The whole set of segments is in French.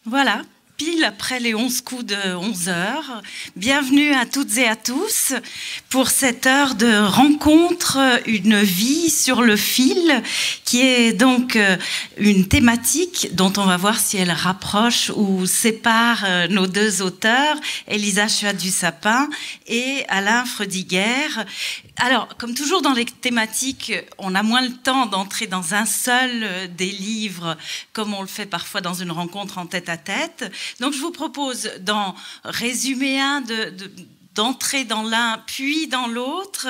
Voilà, pile après les 11 coups de 11 heures. Bienvenue à toutes et à tous pour cette heure de rencontre, une vie sur le fil, qui est donc une thématique dont on va voir si elle rapproche ou sépare nos deux auteurs, Elisa Chua-du-Sapin et Alain Frediguer. Alors, comme toujours dans les thématiques, on a moins le temps d'entrer dans un seul des livres, comme on le fait parfois dans une rencontre en tête-à-tête. Donc, je vous propose d'en résumer un, d'entrer dans l'un, puis dans l'autre,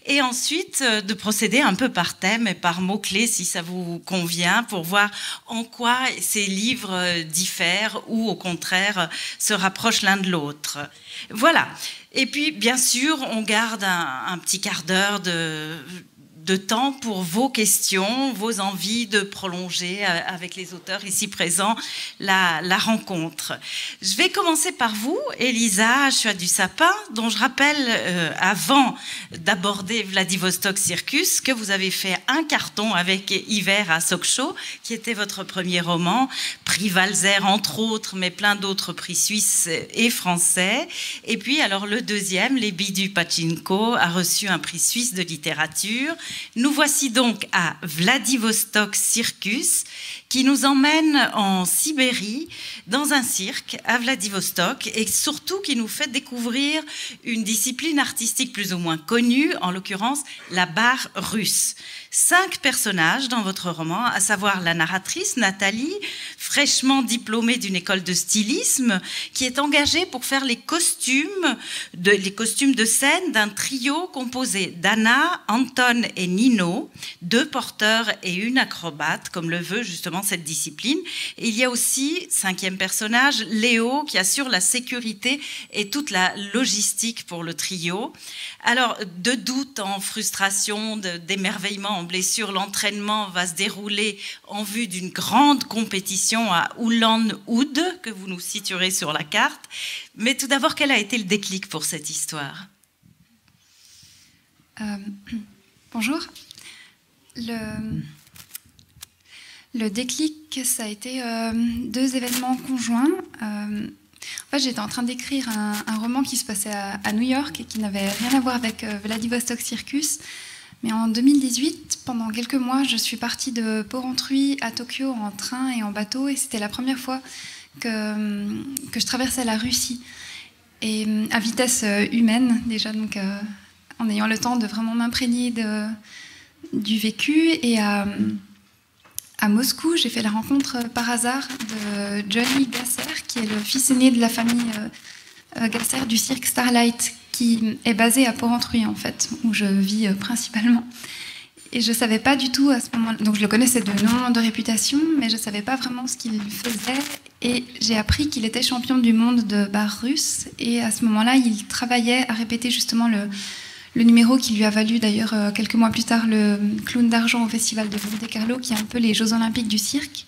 et ensuite de procéder un peu par thème et par mots-clés, si ça vous convient, pour voir en quoi ces livres diffèrent ou, au contraire, se rapprochent l'un de l'autre. Voilà. Et puis, bien sûr, on garde un petit quart d'heure de temps pour vos questions, vos envies de prolonger avec les auteurs ici présents la rencontre. Je vais commencer par vous, Elisa Chua-du-Sapin, dont je rappelle, avant d'aborder Vladivostok Circus, que vous avez fait un carton avec Hiver à Sokcho, qui était votre premier roman, prix Valzer entre autres, mais plein d'autres prix suisses et français. Et puis, alors le deuxième, Les billes du Pachinko, a reçu un prix suisse de littérature. Nous voici donc à Vladivostok Circus, qui nous emmène en Sibérie, dans un cirque à Vladivostok, et surtout qui nous fait découvrir une discipline artistique plus ou moins connue, en l'occurrence la barre russe. 5 personnages dans votre roman, à savoir la narratrice Nathalie, fraîchement diplômée d'une école de stylisme, qui est engagée pour faire les costumes de scène d'un trio composé d'Anna, Anton et Nino, 2 porteurs et une acrobate, comme le veut justement cette discipline. Et il y a aussi, 5e personnage, Léo, qui assure la sécurité et toute la logistique pour le trio. Alors, de doute en frustration, d'émerveillement en blessure, l'entraînement va se dérouler en vue d'une grande compétition à Ulan-Ude, que vous nous situerez sur la carte. Mais tout d'abord, quel a été le déclic pour cette histoire ? Bonjour. Le déclic, ça a été 2 événements conjoints. En fait, j'étais en train d'écrire un roman qui se passait à New York et qui n'avait rien à voir avec Vladivostok Circus. Mais en 2018, pendant quelques mois, je suis partie de Porrentruy à Tokyo en train et en bateau. Et c'était la première fois que je traversais la Russie. Et à vitesse humaine, déjà, donc, en ayant le temps de vraiment m'imprégner du vécu. Et à Moscou, j'ai fait la rencontre par hasard de Johnny Gasser, qui est le fils aîné de la famille Gasser du cirque Starlight, qui est basé à Porrentruy, en fait, où je vis principalement. Et je ne savais pas du tout à ce moment-là. Donc je le connaissais de nom, de réputation, mais je ne savais pas vraiment ce qu'il faisait. Et j'ai appris qu'il était champion du monde de barre russe. Et à ce moment-là, il travaillait à répéter justement le numéro qui lui a valu d'ailleurs quelques mois plus tard le clown d'argent au festival de Monte-Carlo, qui est un peu les Jeux Olympiques du cirque.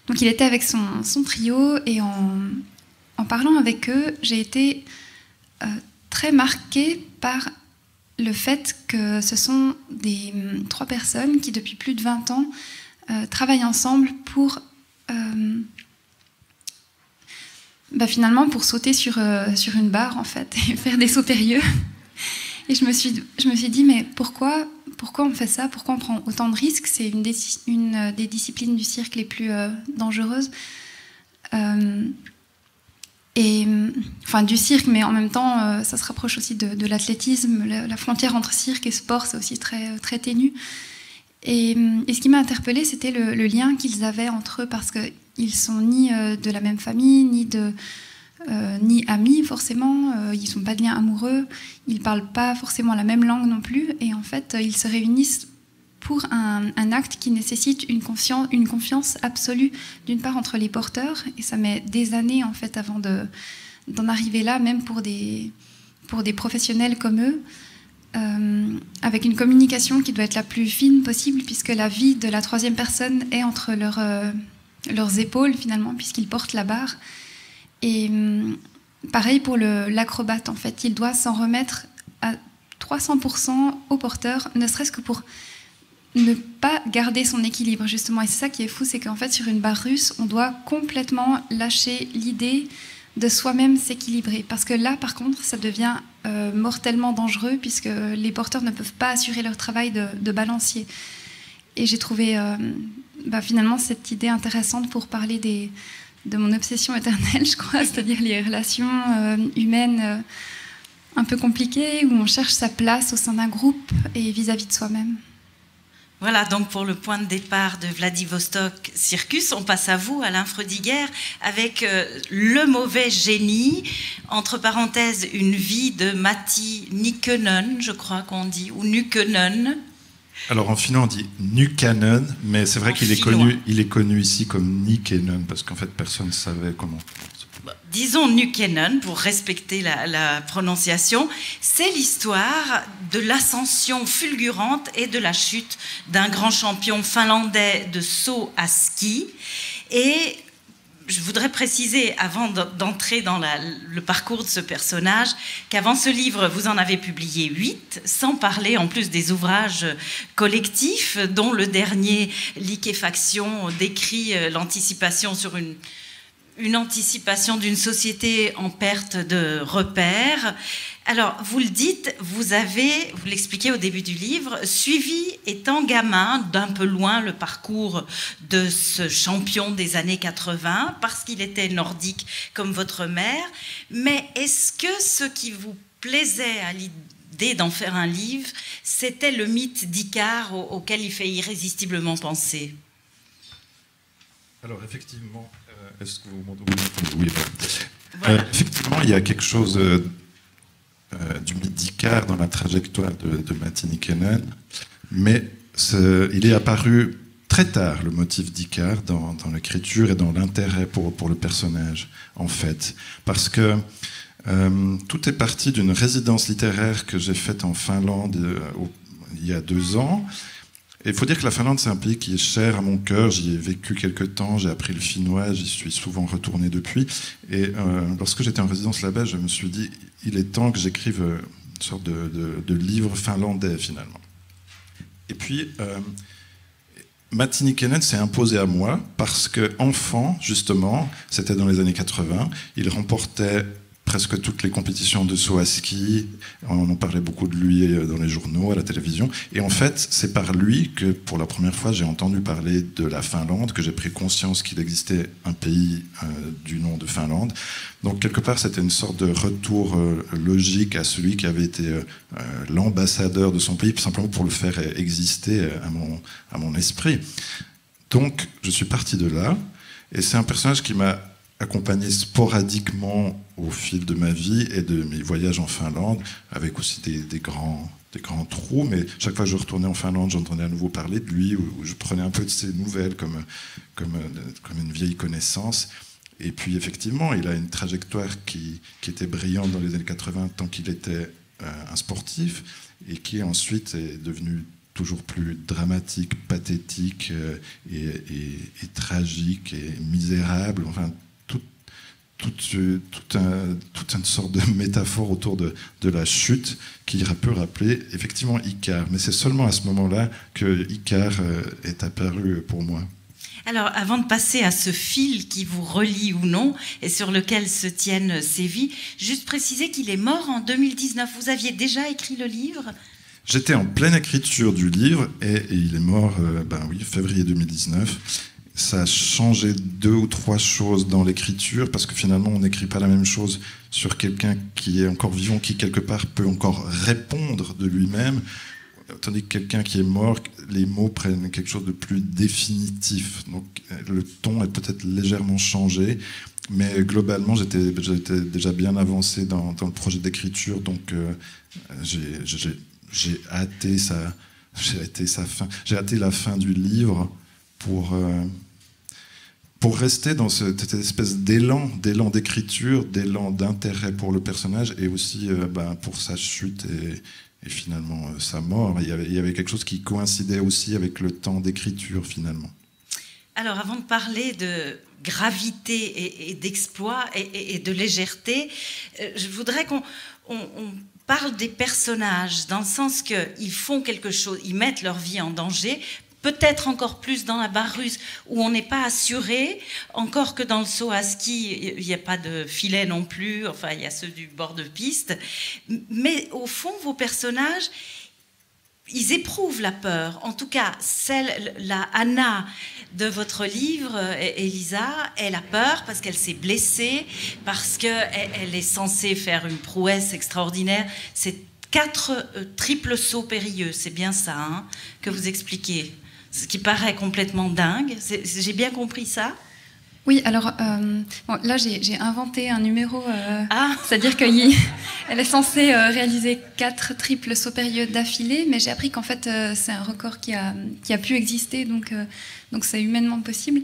Donc il était avec son trio, et en parlant avec eux, j'ai été très marquée par le fait que ce sont 3 personnes qui, depuis plus de 20 ans, travaillent ensemble pour finalement pour sauter sur une barre, en fait, et faire des sauts périlleux. Et je me suis dit, mais pourquoi on fait ça? Pourquoi on prend autant de risques? C'est une des disciplines du cirque les plus dangereuses. Enfin, du cirque, mais en même temps, ça se rapproche aussi de l'athlétisme. La frontière entre cirque et sport, c'est aussi très, très ténu. Et ce qui m'a interpellée, c'était le lien qu'ils avaient entre eux, parce qu'ils sont ni de la même famille, ni amis forcément, ils n'ont pas de lien amoureux, ils ne parlent pas forcément la même langue non plus, et en fait ils se réunissent pour un acte qui nécessite une confiance absolue, d'une part entre les porteurs, et ça met des années en fait avant d'en arriver là, même pour des professionnels comme eux, avec une communication qui doit être la plus fine possible, puisque la vie de la 3e personne est entre leurs épaules finalement, puisqu'ils portent la barre. Et pareil pour l'acrobate, en fait, il doit s'en remettre à 300% au porteur, ne serait-ce que pour ne pas garder son équilibre, justement. Et c'est ça qui est fou, c'est qu'en fait, sur une barre russe, on doit complètement lâcher l'idée de soi-même s'équilibrer. Parce que là, par contre, ça devient mortellement dangereux, puisque les porteurs ne peuvent pas assurer leur travail de balancier. Et j'ai trouvé finalement cette idée intéressante pour parler de mon obsession éternelle, je crois, c'est-à-dire les relations humaines un peu compliquées, où on cherche sa place au sein d'un groupe et vis-à-vis de soi-même. Voilà donc pour le point de départ de Vladivostok Circus. On passe à vous, Alain Frödiger, avec le mauvais génie, entre parenthèses, une vie de Matti Nykänen, je crois qu'on dit, ou Nykänen. Alors en finnois on dit Nykänen, mais c'est vrai qu'il est connu ici comme Nykänen, parce qu'en fait personne ne savait comment. Disons Nykänen pour respecter la prononciation. C'est l'histoire de l'ascension fulgurante et de la chute d'un grand champion finlandais de saut à ski. Et je voudrais préciser, avant d'entrer dans le parcours de ce personnage, qu'avant ce livre, vous en avez publié 8, sans parler en plus des ouvrages collectifs, dont le dernier, Liquéfaction, décrit l'anticipation sur une anticipation d'une société en perte de repères. Alors, vous le dites, vous l'expliquez au début du livre, suivi étant gamin d'un peu loin le parcours de ce champion des années 80, parce qu'il était nordique comme votre mère. Mais est-ce que ce qui vous plaisait à l'idée d'en faire un livre, c'était le mythe d'Icare auquel il fait irrésistiblement penser? Alors, effectivement, est-ce que vous m'entendez? Oui. Voilà. Effectivement, il y a quelque chose du mythe d'Icare dans la trajectoire de Matti Nykänen, mais il est apparu très tard, le motif d'Icare, dans l'écriture et dans l'intérêt pour le personnage, en fait. Parce que tout est parti d'une résidence littéraire que j'ai faite en Finlande il y a 2 ans. Et il faut dire que la Finlande, c'est un pays qui est cher à mon cœur. J'y ai vécu quelques temps, j'ai appris le finnois, j'y suis souvent retourné depuis. Et lorsque j'étais en résidence là-bas, je me suis dit, il est temps que j'écrive une sorte de livre finlandais, finalement. Et puis, Matti Nykänen s'est imposé à moi parce qu'enfant, justement, c'était dans les années 80, il remportait presque toutes les compétitions de saut à ski. On en parlait beaucoup de lui dans les journaux, à la télévision. Et en fait, c'est par lui que, pour la première fois, j'ai entendu parler de la Finlande, que j'ai pris conscience qu'il existait un pays du nom de Finlande. Donc, quelque part, c'était une sorte de retour logique à celui qui avait été l'ambassadeur de son pays, simplement pour le faire exister à mon esprit. Donc, je suis parti de là. Et c'est un personnage qui m'a accompagné sporadiquement au fil de ma vie et de mes voyages en Finlande, avec aussi des grands trous, mais chaque fois que je retournais en Finlande, j'entendais à nouveau parler de lui, ou je prenais un peu de ses nouvelles comme une vieille connaissance. Et puis effectivement, il a une trajectoire qui était brillante dans les années 80 tant qu'il était un sportif, et qui ensuite est devenu toujours plus dramatique, pathétique et tragique et misérable. Enfin, toute une sorte de métaphore autour de la chute qui peut rappeler effectivement Icare. Mais c'est seulement à ce moment-là que Icare est apparu pour moi. Alors, avant de passer à ce fil qui vous relie ou non, et sur lequel se tiennent ces vies, juste préciser qu'il est mort en 2019. Vous aviez déjà écrit le livre ? J'étais en pleine écriture du livre et il est mort, février 2019. Ça a changé 2 ou 3 choses dans l'écriture, parce que finalement, on n'écrit pas la même chose sur quelqu'un qui est encore vivant, qui quelque part peut encore répondre de lui-même, tandis que quelqu'un qui est mort, les mots prennent quelque chose de plus définitif. Donc le ton est peut-être légèrement changé, mais globalement, j'étais déjà bien avancé dans le projet d'écriture, donc j'ai hâté la fin du livre pour rester dans cette espèce d'élan d'écriture, d'élan d'intérêt pour le personnage, et aussi pour sa chute et finalement sa mort. Il y avait quelque chose qui coïncidait aussi avec le temps d'écriture, finalement. Alors, avant de parler de gravité et d'exploit et de légèreté, je voudrais qu'on parle des personnages, dans le sens qu'ils font quelque chose, ils mettent leur vie en danger, peut-être encore plus dans la barre russe, où on n'est pas assuré, encore que dans le saut à ski, il n'y a pas de filet non plus, enfin, il y a ceux du bord de piste. Mais au fond, vos personnages, ils éprouvent la peur. En tout cas, la Anna de votre livre, Elisa, elle a peur parce qu'elle s'est blessée, parce qu'elle est censée faire une prouesse extraordinaire. C'est 4 triples sauts périlleux, c'est bien ça, hein, que vous expliquez. Ce qui paraît complètement dingue. J'ai bien compris ça? Oui, alors bon, là j'ai inventé un numéro, c'est-à-dire qu'elle est censée réaliser 4 triples sauts périlleux d'affilée, mais j'ai appris qu'en fait c'est un record qui a pu exister, donc c'est humainement possible.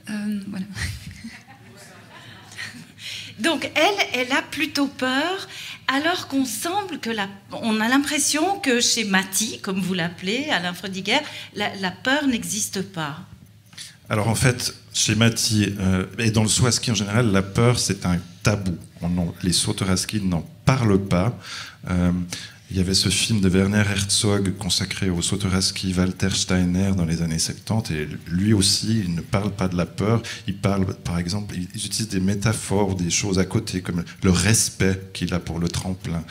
Voilà. Donc elle a plutôt peur, alors qu'on semble que on a l'impression que chez Mati, comme vous l'appelez, Alain Freudiger, la peur n'existe pas. Alors en fait, chez Mati, et dans le saut à ski en général, la peur c'est un tabou. Les sauteurs à ski n'en parlent pas. Il y avait ce film de Werner Herzog consacré au sauteur à ski Walter Steiner dans les années 70, et lui aussi, il ne parle pas de la peur. Il parle, par exemple, il utilise des métaphores, des choses à côté, comme le respect qu'il a pour le tremplin.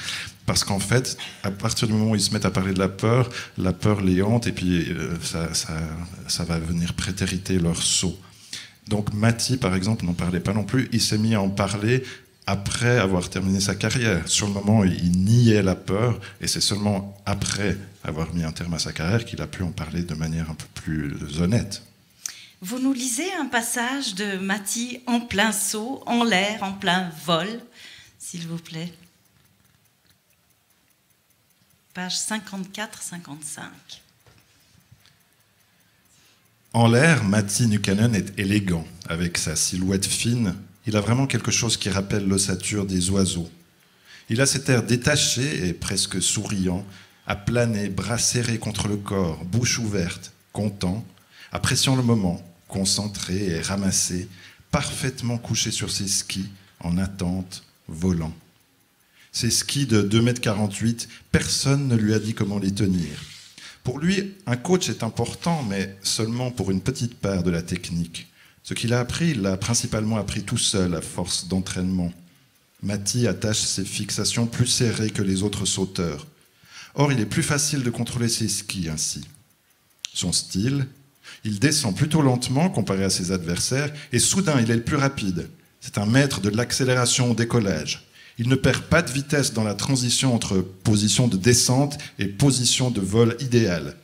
Parce qu'en fait, à partir du moment où ils se mettent à parler de la peur les hante, et puis ça va venir prétériter leur saut. Donc Mati, par exemple, n'en parlait pas non plus. Il s'est mis à en parler après avoir terminé sa carrière. Sur le moment, il niait la peur, et c'est seulement après avoir mis un terme à sa carrière qu'il a pu en parler de manière un peu plus honnête. Vous nous lisez un passage de Mati en plein saut, en l'air, en plein vol, s'il vous plaît. Page 54-55. En l'air, Matti Nykänen est élégant, avec sa silhouette fine. Il a vraiment quelque chose qui rappelle l'ossature des oiseaux. Il a cet air détaché et presque souriant, à planer, bras serrés contre le corps, bouche ouverte, content, appréciant le moment, concentré et ramassé, parfaitement couché sur ses skis, en attente, volant. Ces skis de 2,48 m, personne ne lui a dit comment les tenir. Pour lui, un coach est important, mais seulement pour une petite part de la technique. Ce qu'il a appris, il l'a principalement appris tout seul, à force d'entraînement. Matti attache ses fixations plus serrées que les autres sauteurs. Or, il est plus facile de contrôler ses skis ainsi. Son style, il descend plutôt lentement comparé à ses adversaires, et soudain, il est le plus rapide. C'est un maître de l'accélération au décollage. Il ne perd pas de vitesse dans la transition entre position de descente et position de vol idéale.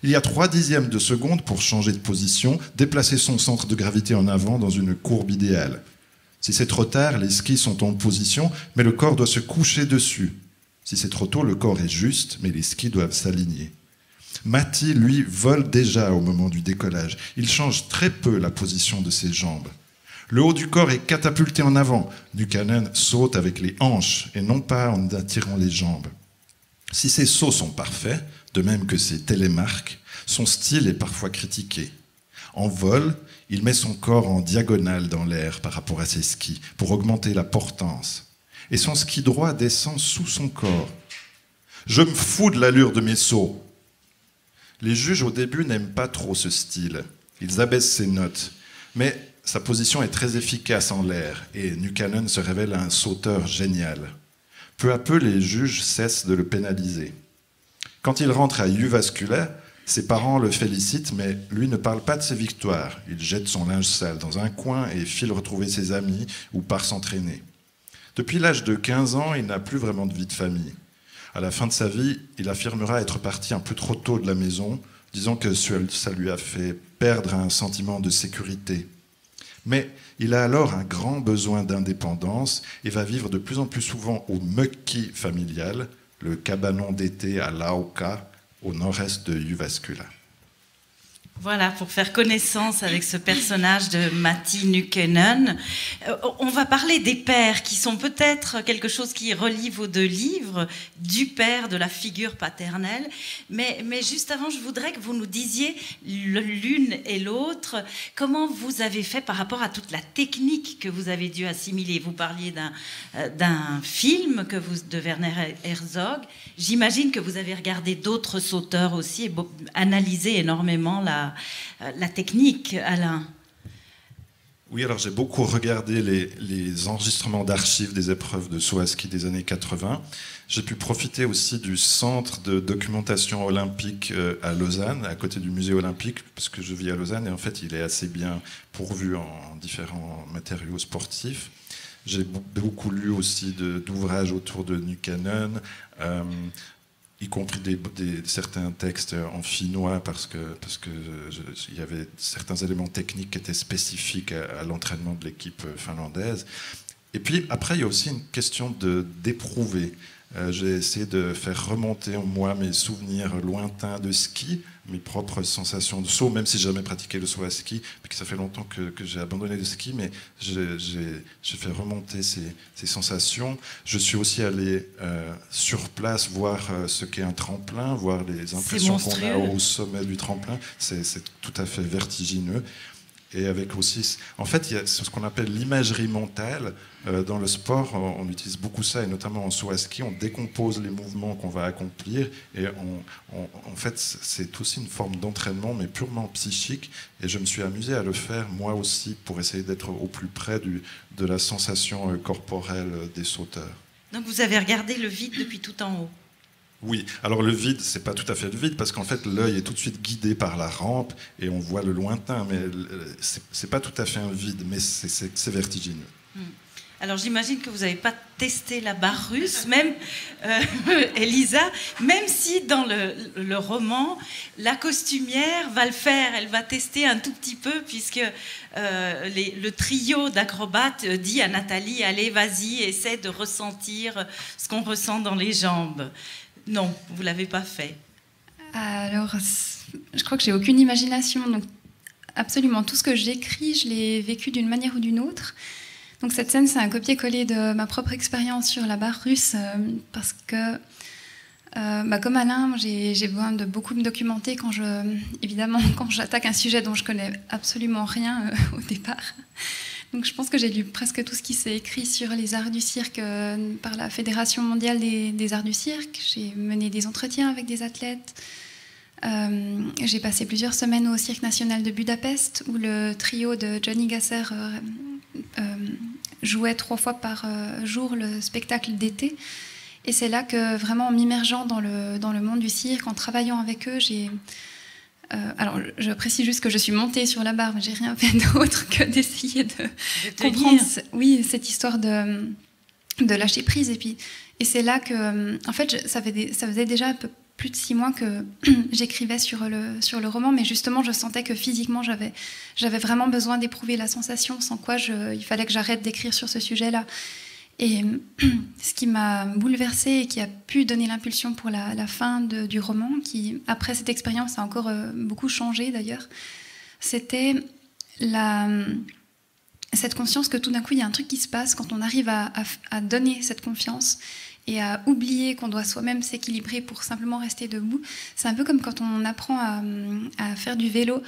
Il y a 0,3 de seconde pour changer de position, déplacer son centre de gravité en avant dans une courbe idéale. Si c'est trop tard, les skis sont en position, mais le corps doit se coucher dessus. Si c'est trop tôt, le corps est juste, mais les skis doivent s'aligner. Matti, lui, vole déjà au moment du décollage. Il change très peu la position de ses jambes. Le haut du corps est catapulté en avant. Nykänen saute avec les hanches et non pas en attirant les jambes. Si ses sauts sont parfaits, de même que ses télémarques, son style est parfois critiqué. En vol, il met son corps en diagonale dans l'air par rapport à ses skis pour augmenter la portance. Et son ski droit descend sous son corps. « Je me fous de l'allure de mes sauts !» Les juges au début n'aiment pas trop ce style. Ils abaissent ses notes. Mais sa position est très efficace en l'air et Nykänen se révèle un sauteur génial. Peu à peu, les juges cessent de le pénaliser. Quand il rentre à Jyväskylä, ses parents le félicitent, mais lui ne parle pas de ses victoires. Il jette son linge sale dans un coin et file retrouver ses amis ou part s'entraîner. Depuis l'âge de 15 ans, il n'a plus vraiment de vie de famille. À la fin de sa vie, il affirmera être parti un peu trop tôt de la maison, disant que ça lui a fait perdre un sentiment de sécurité. Mais il a alors un grand besoin d'indépendance et va vivre de plus en plus souvent au mökki familial, le cabanon d'été à Lauka, au nord-est de Jyväskylä. Voilà, pour faire connaissance avec ce personnage de Matti Nykänen. On va parler des pères, qui sont peut-être quelque chose qui relie vos deux livres, du père, de la figure paternelle. Mais juste avant, je voudrais que vous nous disiez, l'une et l'autre, comment vous avez fait par rapport à toute la technique que vous avez dû assimiler. Vous parliez d'un film de Werner Herzog. J'imagine que vous avez regardé d'autres auteurs aussi et analysé énormément la technique, Alain. Oui, alors j'ai beaucoup regardé les enregistrements d'archives des épreuves de saut à ski des années 80. J'ai pu profiter aussi du centre de documentation olympique à Lausanne, à côté du musée olympique, parce que je vis à Lausanne et en fait il est assez bien pourvu en différents matériaux sportifs. J'ai beaucoup lu aussi d'ouvrages autour de Nykänen, y compris certains textes en finnois parce que il y avait certains éléments techniques qui étaient spécifiques à l'entraînement de l'équipe finlandaise. Et puis après, il y a aussi une question d'éprouver. J'ai essayé de faire remonter en moi mes souvenirs lointains de ski, mes propres sensations de saut, même si j'ai jamais pratiqué le saut à ski, puis que ça fait longtemps que j'ai abandonné le ski, mais j'ai fait remonter ces sensations. Je suis aussi allé sur place voir ce qu'est un tremplin, voir les impressions qu'on a au sommet du tremplin. C'est tout à fait vertigineux. Et avec aussi, en fait, il y a ce qu'on appelle l'imagerie mentale. Dans le sport, on utilise beaucoup ça, et notamment en saut à ski, on décompose les mouvements qu'on va accomplir, et en fait, c'est aussi une forme d'entraînement, mais purement psychique. Et je me suis amusé à le faire, moi aussi, pour essayer d'être au plus près de la sensation corporelle des sauteurs. Donc vous avez regardé le vide depuis tout en haut? Oui, alors le vide, c'est pas tout à fait le vide, parce qu'en fait l'œil est tout de suite guidé par la rampe et on voit le lointain, mais c'est pas tout à fait un vide, mais c'est vertigineux. Alors j'imagine que vous n'avez pas testé la barre russe, même Elisa, même si dans le roman, la costumière va le faire, elle va tester un tout petit peu, puisque le trio d'acrobates dit à Nathalie, allez, vas-y, essaie de ressentir ce qu'on ressent dans les jambes. Non, vous ne l'avez pas fait. Alors, je crois que j'ai aucune imagination. Donc, absolument tout ce que j'écris, je l'ai vécu d'une manière ou d'une autre. Donc, cette scène, c'est un copier-coller de ma propre expérience sur la barre russe, parce que, comme Alain, j'ai besoin de beaucoup me documenter évidemment, quand j'attaque un sujet dont je connais absolument rien au départ. Donc je pense que j'ai lu presque tout ce qui s'est écrit sur les arts du cirque par la Fédération mondiale des arts du cirque. J'ai mené des entretiens avec des athlètes. J'ai passé plusieurs semaines au Cirque national de Budapest, où le trio de Johnny Gasser jouait 3 fois par jour le spectacle d'été. Et c'est là que, vraiment, en m'immergeant dans le monde du cirque, en travaillant avec eux, alors, je précise juste que je suis montée sur la barre, mais j'ai rien fait d'autre que d'essayer de comprendre cette histoire de lâcher prise. Et c'est là que, en fait, ça faisait déjà un peu plus de 6 mois que j'écrivais sur le roman, mais justement, je sentais que physiquement, j'avais vraiment besoin d'éprouver la sensation, sans quoi il fallait que j'arrête d'écrire sur ce sujet-là. Et ce qui m'a bouleversée et qui a pu donner l'impulsion pour la fin du roman, qui, après cette expérience, a encore beaucoup changé d'ailleurs, c'était cette conscience que tout d'un coup, il y a un truc qui se passe quand on arrive à donner cette confiance et à oublier qu'on doit soi-même s'équilibrer pour simplement rester debout. C'est un peu comme quand on apprend à faire du vélo.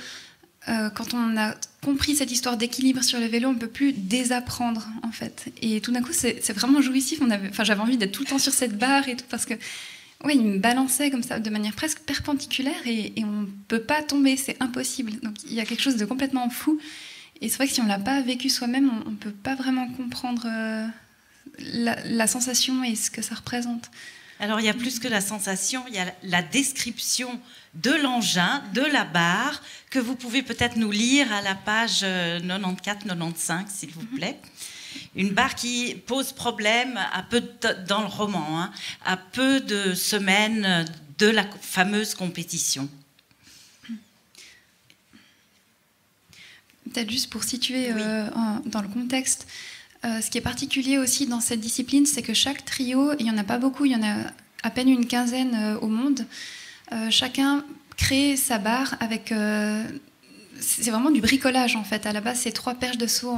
Quand on a compris cette histoire d'équilibre sur le vélo, on ne peut plus désapprendre, en fait. Et tout d'un coup, c'est vraiment jouissif. J'avais envie d'être tout le temps sur cette barre et tout, parce que il me balançait comme ça, de manière presque perpendiculaire, et on ne peut pas tomber, c'est impossible. Donc il y a quelque chose de complètement fou. Et c'est vrai que si on ne l'a pas vécu soi-même, on ne peut pas vraiment comprendre la sensation et ce que ça représente. Alors il y a plus que la sensation, il y a la description de l'engin, de la barre, que vous pouvez peut-être nous lire à la page 94-95, s'il vous plaît. Une barre qui pose problème dans le roman, à peu de semaines de la fameuse compétition. Peut-être juste pour situer dans le contexte, ce qui est particulier aussi dans cette discipline, c'est que chaque trio, il n'y en a pas beaucoup, il y en a à peine une quinzaine au monde, chacun créé sa barre avec... c'est vraiment du bricolage en fait. À la base, c'est 3 perches de saut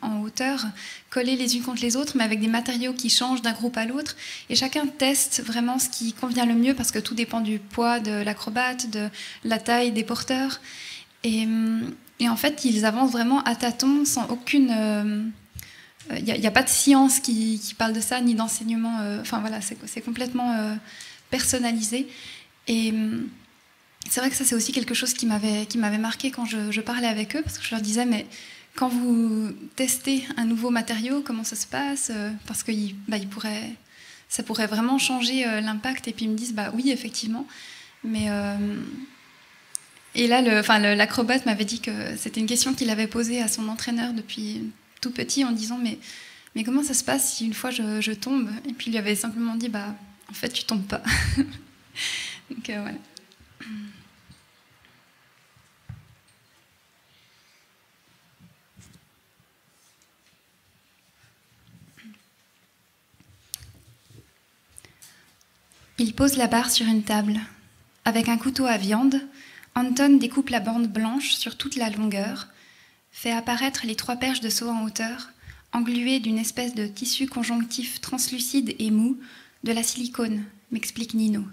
en hauteur, collées les unes contre les autres, mais avec des matériaux qui changent d'un groupe à l'autre. Et chacun teste vraiment ce qui convient le mieux, parce que tout dépend du poids de l'acrobate, de la taille des porteurs. Et en fait, ils avancent vraiment à tâtons, sans aucune... Il n'y a pas de science qui parle de ça, ni d'enseignement. Enfin voilà, c'est complètement personnalisé. Et c'est vrai que ça, c'est aussi quelque chose qui m'avait marqué quand je parlais avec eux, parce que je leur disais, mais quand vous testez un nouveau matériau, comment ça se passe? Parce que ça pourrait vraiment changer l'impact. Et puis ils me disent, bah oui, effectivement. Mais et là, l'acrobate m'avait dit que c'était une question qu'il avait posée à son entraîneur depuis tout petit, en disant, mais comment ça se passe si une fois je tombe? Et puis il lui avait simplement dit, bah en fait, tu tombes pas. Donc voilà. Il pose la barre sur une table. Avec un couteau à viande, Anton découpe la bande blanche sur toute la longueur, fait apparaître les 3 perches de saut en hauteur, engluées d'une espèce de tissu conjonctif translucide et mou, de la silicone, m'explique Nino.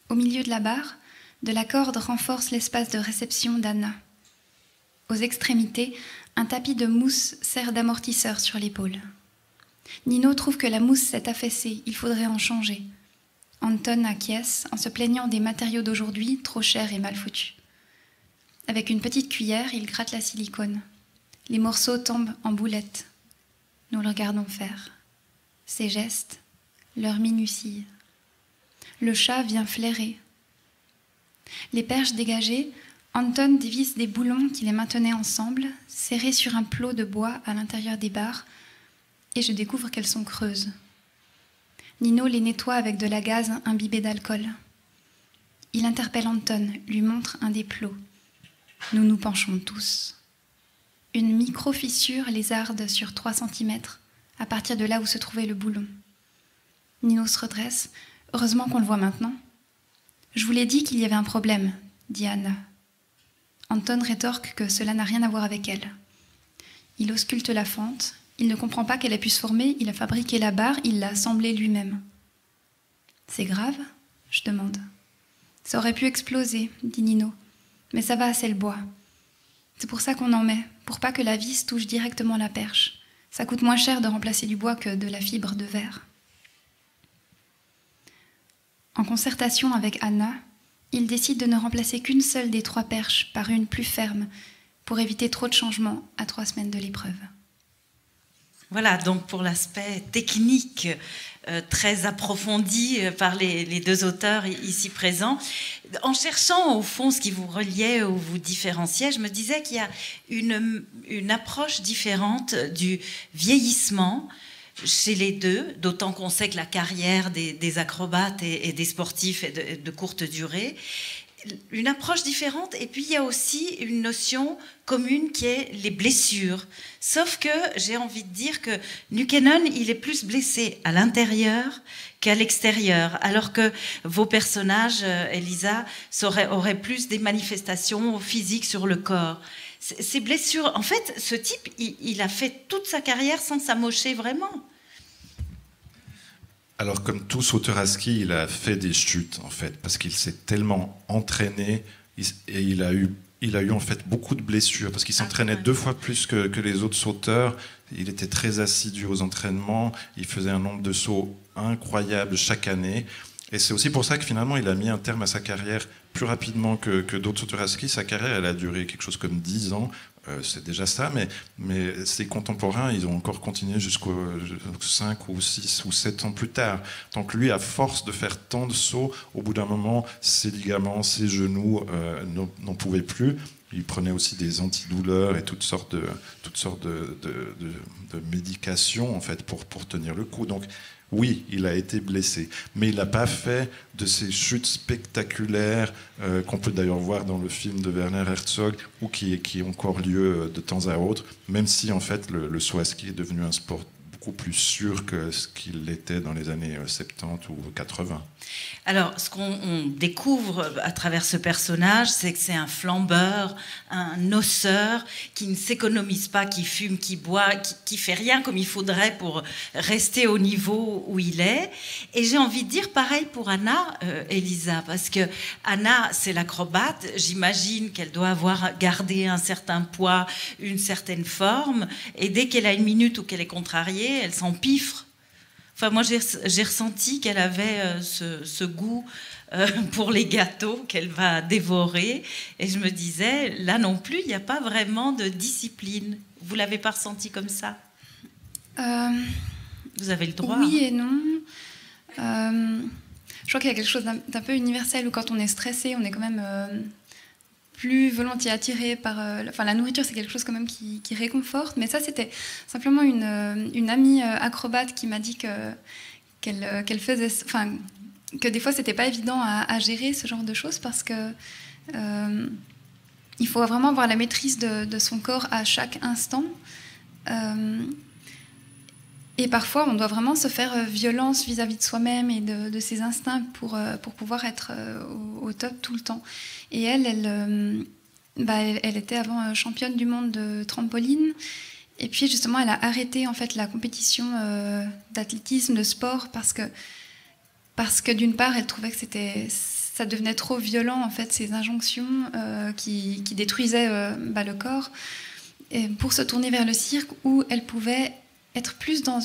Au milieu de la barre, de la corde renforce l'espace de réception d'Anna. Aux extrémités, un tapis de mousse sert d'amortisseur sur l'épaule. Nino trouve que la mousse s'est affaissée, il faudrait en changer. Anton acquiesce en se plaignant des matériaux d'aujourd'hui, trop chers et mal foutus. Avec une petite cuillère, il gratte la silicone. Les morceaux tombent en boulettes. Nous le regardons faire. Ses gestes, leur minutie. Le chat vient flairer. Les perches dégagées, Anton dévisse des boulons qui les maintenaient ensemble, serrés sur un plot de bois à l'intérieur des barres, et je découvre qu'elles sont creuses. Nino les nettoie avec de la gaze imbibée d'alcool. Il interpelle Anton, lui montre un des plots. Nous nous penchons tous. Une micro-fissure lézarde sur 3 cm, à partir de là où se trouvait le boulon. Nino se redresse. Heureusement qu'on le voit maintenant. Je vous l'ai dit qu'il y avait un problème, dit Anna. Anton rétorque que cela n'a rien à voir avec elle. Il ausculte la fente. Il ne comprend pas qu'elle ait pu se former. Il a fabriqué la barre, il l'a assemblée lui-même. C'est grave? Je demande. Ça aurait pu exploser, dit Nino. Mais ça va, c'est le bois. C'est pour ça qu'on en met, pour pas que la vis touche directement la perche. Ça coûte moins cher de remplacer du bois que de la fibre de verre. En concertation avec Anna, il décide de ne remplacer qu'une seule des 3 perches par une plus ferme, pour éviter trop de changements à 3 semaines de l'épreuve. Voilà, donc pour l'aspect technique très approfondi par les 2 auteurs ici présents. En cherchant au fond ce qui vous reliait ou vous différenciait, je me disais qu'il y a une approche différente du vieillissement chez les 2, d'autant qu'on sait que la carrière des acrobates et des sportifs est de courte durée. Une approche différente, et puis il y a aussi une notion commune qui est les blessures. Sauf que j'ai envie de dire que Nukenon, il est plus blessé à l'intérieur qu'à l'extérieur, alors que vos personnages, Elisa, auraient plus des manifestations physiques sur le corps. Ces blessures, en fait, ce type, il a fait toute sa carrière sans s'amocher vraiment. Alors, comme tout sauteur à ski, il a fait des chutes, en fait, parce qu'il s'est tellement entraîné et il a eu en fait beaucoup de blessures, parce qu'il s'entraînait 2 fois plus que les autres sauteurs. Il était très assidu aux entraînements, il faisait un nombre de sauts incroyable chaque année. Et c'est aussi pour ça que finalement, il a mis un terme à sa carrière plus rapidement que d'autres sauteurs à ski. Sa carrière, elle a duré quelque chose comme 10 ans. C'est déjà ça, mais ses contemporains, ils ont encore continué jusqu'aux 5 ou 6 ou 7 ans plus tard. Donc lui, à force de faire tant de sauts, au bout d'un moment, ses ligaments, ses genoux n'en pouvaient plus. Il prenait aussi des antidouleurs et toutes sortes de médications en fait, pour tenir le coup. Donc oui, il a été blessé, mais il n'a pas fait de ces chutes spectaculaires qu'on peut d'ailleurs voir dans le film de Werner Herzog ou qui ont encore lieu de temps à autre, même si en fait le saut à ski est devenu un sport beaucoup plus sûr que ce qu'il était dans les années 70 ou 80. Alors, ce qu'on découvre à travers ce personnage, c'est que c'est un flambeur, un noceur qui ne s'économise pas, qui fume, qui boit, qui fait rien comme il faudrait pour rester au niveau où il est. Et j'ai envie de dire pareil pour Anna, Elisa, parce que Anna, c'est l'acrobate. J'imagine qu'elle doit avoir gardé un certain poids, une certaine forme, et dès qu'elle a une minute où qu'elle est contrariée, elle s'empiffre. Enfin, moi, j'ai ressenti qu'elle avait ce goût pour les gâteaux qu'elle va dévorer. Et je me disais, là non plus, il n'y a pas vraiment de discipline. Vous ne l'avez pas ressenti comme ça? Vous avez le droit. Oui et non. Je crois qu'il y a quelque chose d'un peu universel où quand on est stressé, on est quand même plus volontiers attiré par... la nourriture, c'est quelque chose quand même qui réconforte. Mais ça, c'était simplement une amie acrobate qui m'a dit qu'elle faisait... Enfin, que des fois, c'était pas évident à gérer ce genre de choses parce que il faut vraiment avoir la maîtrise de son corps à chaque instant. Et parfois, on doit vraiment se faire violence vis-à-vis de soi-même et de ses instincts pour pouvoir être au top tout le temps. Et elle était avant championne du monde de trampoline. Et puis, justement, elle a arrêté en fait, la compétition d'athlétisme, de sport, parce que d'une part, elle trouvait que ça devenait trop violent, en fait, ces injonctions qui détruisaient le corps, et pour se tourner vers le cirque où elle pouvait être plus dans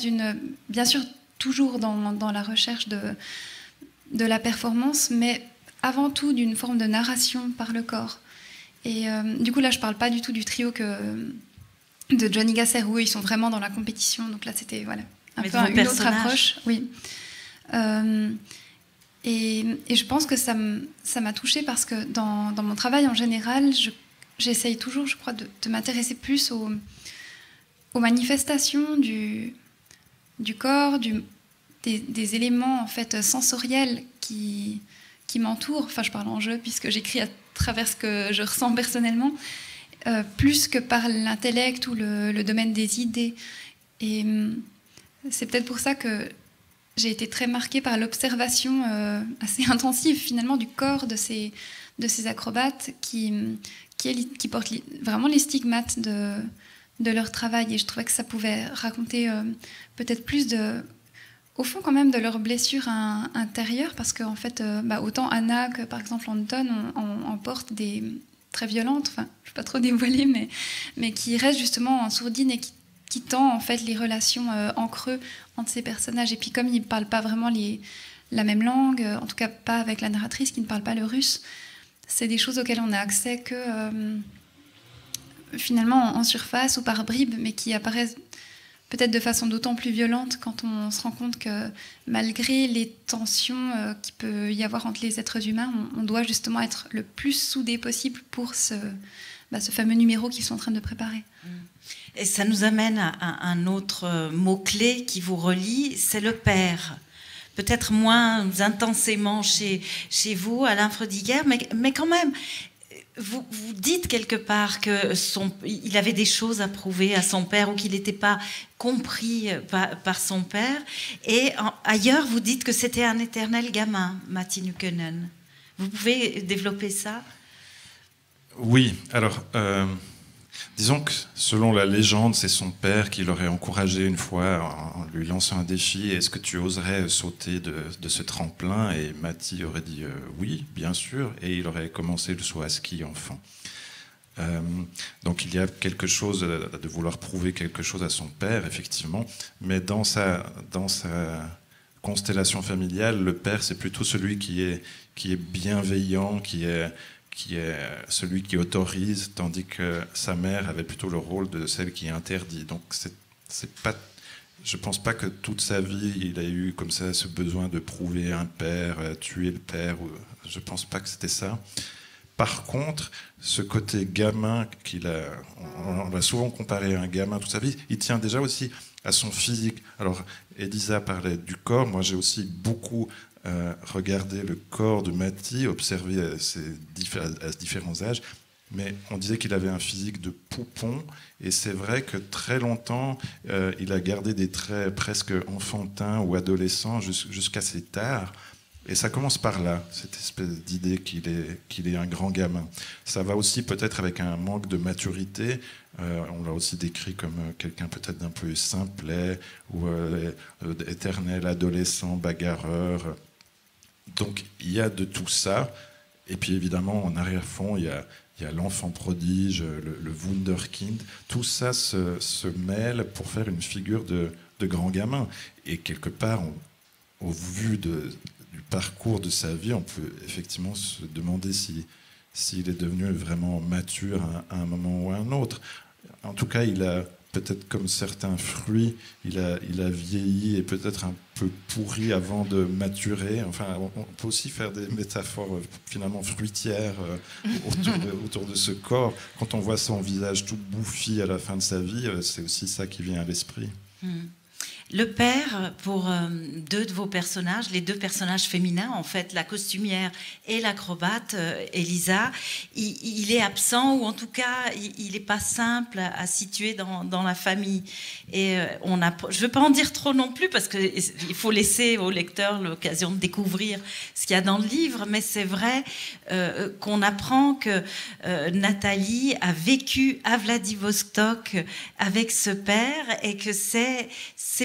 bien sûr toujours dans la recherche de la performance, mais avant tout d'une forme de narration par le corps. Et du coup là je parle pas du tout du trio de Johnny Gasser où ils sont vraiment dans la compétition, donc là c'était un peu une autre approche. Oui. Et je pense que ça m'a touchée parce que dans mon travail en général, j'essaye toujours, je crois, de m'intéresser plus aux manifestations du corps, des éléments en fait sensoriels qui m'entourent. Enfin, je parle en jeu puisque j'écris à travers ce que je ressens personnellement, plus que par l'intellect ou le domaine des idées. Et c'est peut-être pour ça que j'ai été très marquée par l'observation assez intensive finalement du corps de ces acrobates qui portent vraiment les stigmates de leur travail, et je trouvais que ça pouvait raconter peut-être plus au fond quand même de leurs blessures intérieures, parce qu'en fait autant Anna que par exemple Anton en portent des très violentes, enfin je ne vais pas trop dévoiler, mais qui restent justement en sourdine et qui tend en fait les relations en creux entre ces personnages. Et puis comme ils ne parlent pas vraiment la même langue, en tout cas pas avec la narratrice qui ne parle pas le russe, c'est des choses auxquelles on a accès que finalement en surface ou par bribes, mais qui apparaissent peut-être de façon d'autant plus violente quand on se rend compte que malgré les tensions qu'il peut y avoir entre les êtres humains, on doit justement être le plus soudés possible pour ce fameux numéro qu'ils sont en train de préparer. Et ça nous amène à un autre mot-clé qui vous relie, c'est le père. Peut-être moins intensément chez vous, Alain Frödiger, mais quand même... Vous dites quelque part qu'il avait des choses à prouver à son père ou qu'il n'était pas compris par son père. Et ailleurs, vous dites que c'était un éternel gamin, Matti Nykänen. Vous pouvez développer ça? Oui, alors, disons que selon la légende, c'est son père qui l'aurait encouragé une fois en lui lançant un défi. Est-ce que tu oserais sauter de ce tremplin? Et Matti aurait dit oui, bien sûr, et il aurait commencé le saut à ski enfant. Donc il y a quelque chose de vouloir prouver quelque chose à son père, effectivement, mais dans sa constellation familiale, le père, c'est plutôt celui qui est bienveillant, qui est celui qui autorise, tandis que sa mère avait plutôt le rôle de celle qui interdit. Donc c'est pas, je pense pas que toute sa vie il a eu comme ça ce besoin de prouver un père, tuer le père. Je pense pas que c'était ça. Par contre, ce côté gamin on l'a souvent comparé à un gamin toute sa vie, il tient déjà aussi à son physique. Alors Elisa parlait du corps, moi j'ai aussi beaucoup regarder le corps de Matti, observer à différents âges, mais on disait qu'il avait un physique de poupon, et c'est vrai que très longtemps, il a gardé des traits presque enfantins ou adolescents jusqu'à assez tard. Et ça commence par là, cette espèce d'idée qu'il est un grand gamin. Ça va aussi peut-être avec un manque de maturité. On l'a aussi décrit comme quelqu'un peut-être d'un peu simplet ou éternel adolescent, bagarreur. Donc il y a de tout ça. Et puis évidemment, en arrière-fond, il y a l'enfant prodige, le Wunderkind. Tout ça se mêle pour faire une figure de grand gamin. Et quelque part, au vu du parcours de sa vie, on peut effectivement se demander s'il est devenu vraiment mature à un moment ou à un autre. En tout cas, il a peut-être comme certains fruits, il a vieilli et peut-être un peu pourri avant de maturer. Enfin, on peut aussi faire des métaphores finalement fruitières autour de ce corps. Quand on voit son visage tout bouffi à la fin de sa vie, c'est aussi ça qui vient à l'esprit. Le père, pour deux de vos personnages, les deux personnages féminins, en fait, la costumière et l'acrobate, Elisa, il est absent, ou en tout cas, il n'est pas simple à situer dans la famille. Et je ne veux pas en dire trop non plus, parce qu'il faut laisser au lecteur l'occasion de découvrir ce qu'il y a dans le livre, mais c'est vrai qu'on apprend que Nathalie a vécu à Vladivostok avec ce père, et que c'est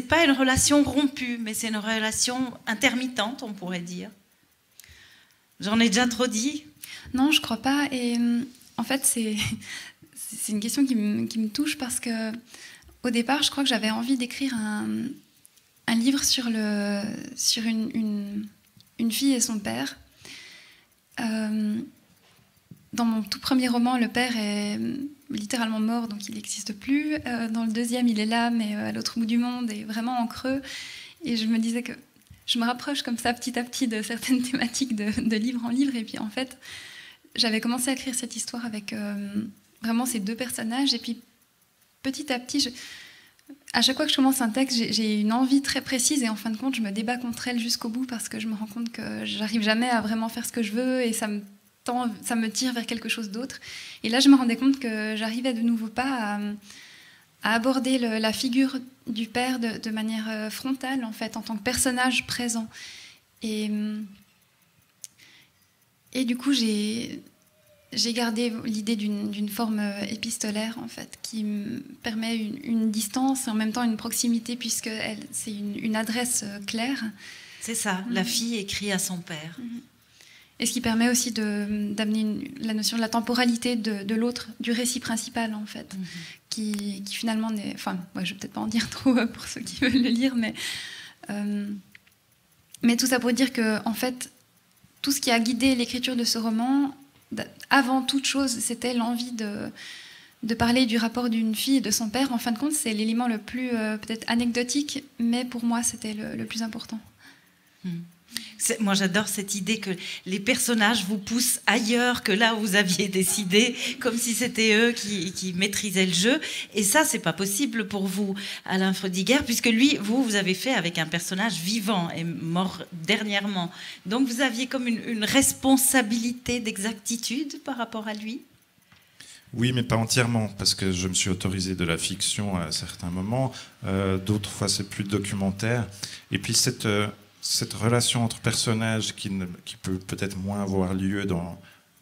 pas une relation rompue, mais c'est une relation intermittente, on pourrait dire. J'en ai déjà trop dit? Non, je crois pas. Et en fait, c'est une question qui me touche, parce que au départ, je crois que j'avais envie d'écrire un livre sur une fille et son père. Dans mon tout premier roman, le père est littéralement mort, donc il n'existe plus. Dans le deuxième, il est là, mais à l'autre bout du monde, et vraiment en creux. Et je me disais que je me rapproche comme ça, petit à petit, de certaines thématiques de livre en livre. Et puis, en fait, j'avais commencé à écrire cette histoire avec vraiment ces deux personnages. Et puis, petit à petit, à chaque fois que je commence un texte, j'ai une envie très précise. Et en fin de compte, je me débat contre elle jusqu'au bout, parce que je me rends compte que j'arrive jamais à vraiment faire ce que je veux. Et ça me tire vers quelque chose d'autre. Et là, je me rendais compte que j'arrivais de nouveau pas à aborder la figure du père de manière frontale, en fait, en tant que personnage présent. Et du coup, j'ai gardé l'idée d'une forme épistolaire, en fait, qui me permet une distance et en même temps une proximité, puisque c'est une adresse claire. C'est ça, la fille écrit à son père. Et ce qui permet aussi d'amener la notion de la temporalité de l'autre, du récit principal, en fait, qui finalement n'est... Enfin, ouais, je vais peut-être pas en dire trop pour ceux qui veulent le lire, mais tout ça pour dire que, en fait, tout ce qui a guidé l'écriture de ce roman, avant toute chose, c'était l'envie de parler du rapport d'une fille et de son père. En fin de compte, c'est l'élément le plus peut-être anecdotique, mais pour moi, c'était le plus important. Moi, j'adore cette idée que les personnages vous poussent ailleurs que là où vous aviez décidé, comme si c'était eux qui maîtrisaient le jeu. Et ça, c'est pas possible pour vous, Alain Freudiger, puisque lui, vous avez fait avec un personnage vivant et mort dernièrement. Donc, vous aviez comme une responsabilité d'exactitude par rapport à lui? Oui, mais pas entièrement, parce que je me suis autorisé de la fiction à certains moments. D'autres fois, c'est plus documentaire. Et puis, cette relation entre personnages qui peut peut-être moins avoir lieu dans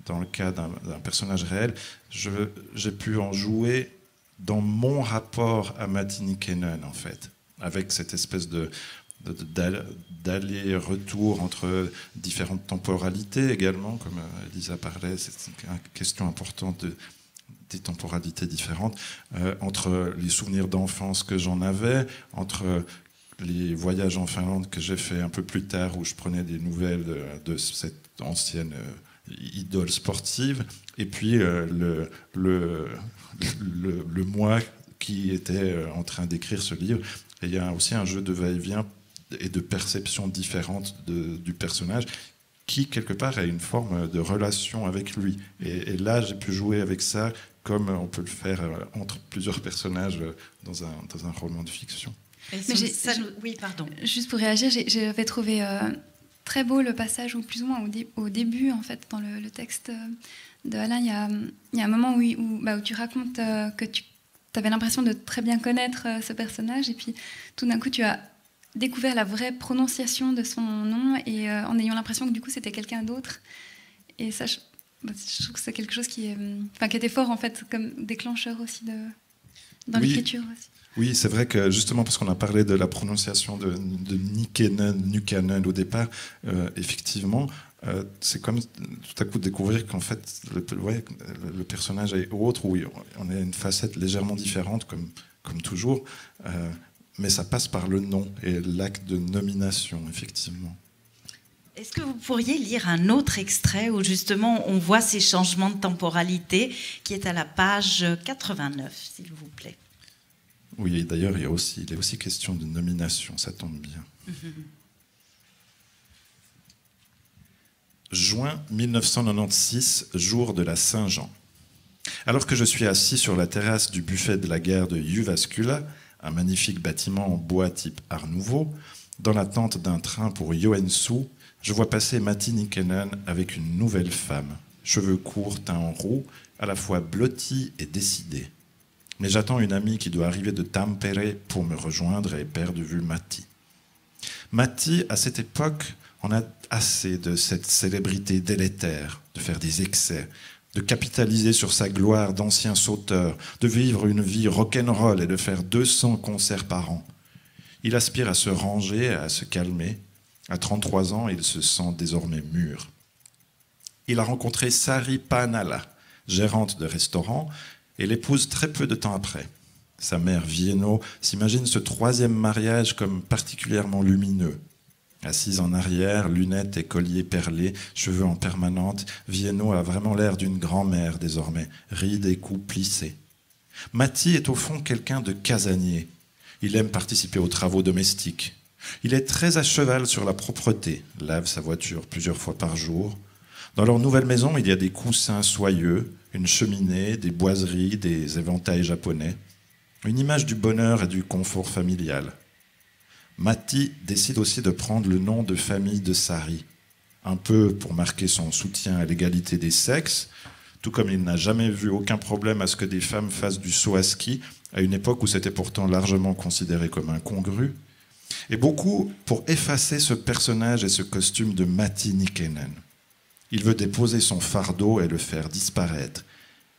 le cas d'un personnage réel, j'ai pu en jouer dans mon rapport à Matti Nykänen, en fait, avec cette espèce d'aller-retour entre différentes temporalités également, comme Elisa parlait, c'est une question importante des temporalités différentes, entre les souvenirs d'enfance que j'en avais, entre les voyages en Finlande que j'ai fait un peu plus tard, où je prenais des nouvelles de cette ancienne idole sportive, et puis le moi qui était en train d'écrire ce livre. Et il y a aussi un jeu de va-et-vient et de perception différente du personnage, qui quelque part a une forme de relation avec lui. Et là, j'ai pu jouer avec ça comme on peut le faire entre plusieurs personnages dans un roman de fiction. Oui, pardon. Juste pour réagir, j'avais trouvé très beau le passage, ou plus ou moins au début, en fait, dans le texte de Alain, il y a un moment où tu racontes que tu avais l'impression de très bien connaître ce personnage, et puis tout d'un coup, tu as découvert la vraie prononciation de son nom, et en ayant l'impression que du coup, c'était quelqu'un d'autre. Et ça, je trouve que c'est quelque chose qui était fort, en fait, comme déclencheur aussi dans l'écriture aussi. Oui, c'est vrai que justement, parce qu'on a parlé de la prononciation de Nukanen au départ, effectivement, c'est comme tout à coup découvrir qu'en fait, le personnage est autre, où on a une facette légèrement différente, comme toujours, mais ça passe par le nom et l'acte de nomination, effectivement. Est-ce que vous pourriez lire un autre extrait où justement on voit ces changements de temporalité, qui est à la page 89, s'il vous plaît? Oui, d'ailleurs, il est aussi question de nomination, ça tombe bien. Juin 1996, jour de la Saint-Jean. Alors que je suis assis sur la terrasse du buffet de la gare de Jyväskylä, un magnifique bâtiment en bois type Art Nouveau, dans l'attente d'un train pour Joensuu, je vois passer Matti Nykänen avec une nouvelle femme, cheveux courts, teint en roux, à la fois blotti et décidé. Mais j'attends une amie qui doit arriver de Tampere pour me rejoindre et perd de vue Matti. Matti, à cette époque, en a assez de cette célébrité délétère, de faire des excès, de capitaliser sur sa gloire d'ancien sauteur, de vivre une vie rock'n'roll et de faire 200 concerts par an. Il aspire à se ranger, à se calmer. À 33 ans, il se sent désormais mûr. Il a rencontré Sari Panala, gérante de restaurant, et l'épouse très peu de temps après. Sa mère, Vienno, s'imagine ce troisième mariage comme particulièrement lumineux. Assise en arrière, lunettes et colliers perlés, cheveux en permanente, Vienno a vraiment l'air d'une grand-mère désormais, rides et cou plissés. Matti est au fond quelqu'un de casanier. Il aime participer aux travaux domestiques. Il est très à cheval sur la propreté, lave sa voiture plusieurs fois par jour. Dans leur nouvelle maison, il y a des coussins soyeux, une cheminée, des boiseries, des éventails japonais. Une image du bonheur et du confort familial. Matti décide aussi de prendre le nom de famille de Sari, un peu pour marquer son soutien à l'égalité des sexes, tout comme il n'a jamais vu aucun problème à ce que des femmes fassent du saut à ski, à une époque où c'était pourtant largement considéré comme incongru, et beaucoup pour effacer ce personnage et ce costume de Matti Nykänen. Il veut déposer son fardeau et le faire disparaître.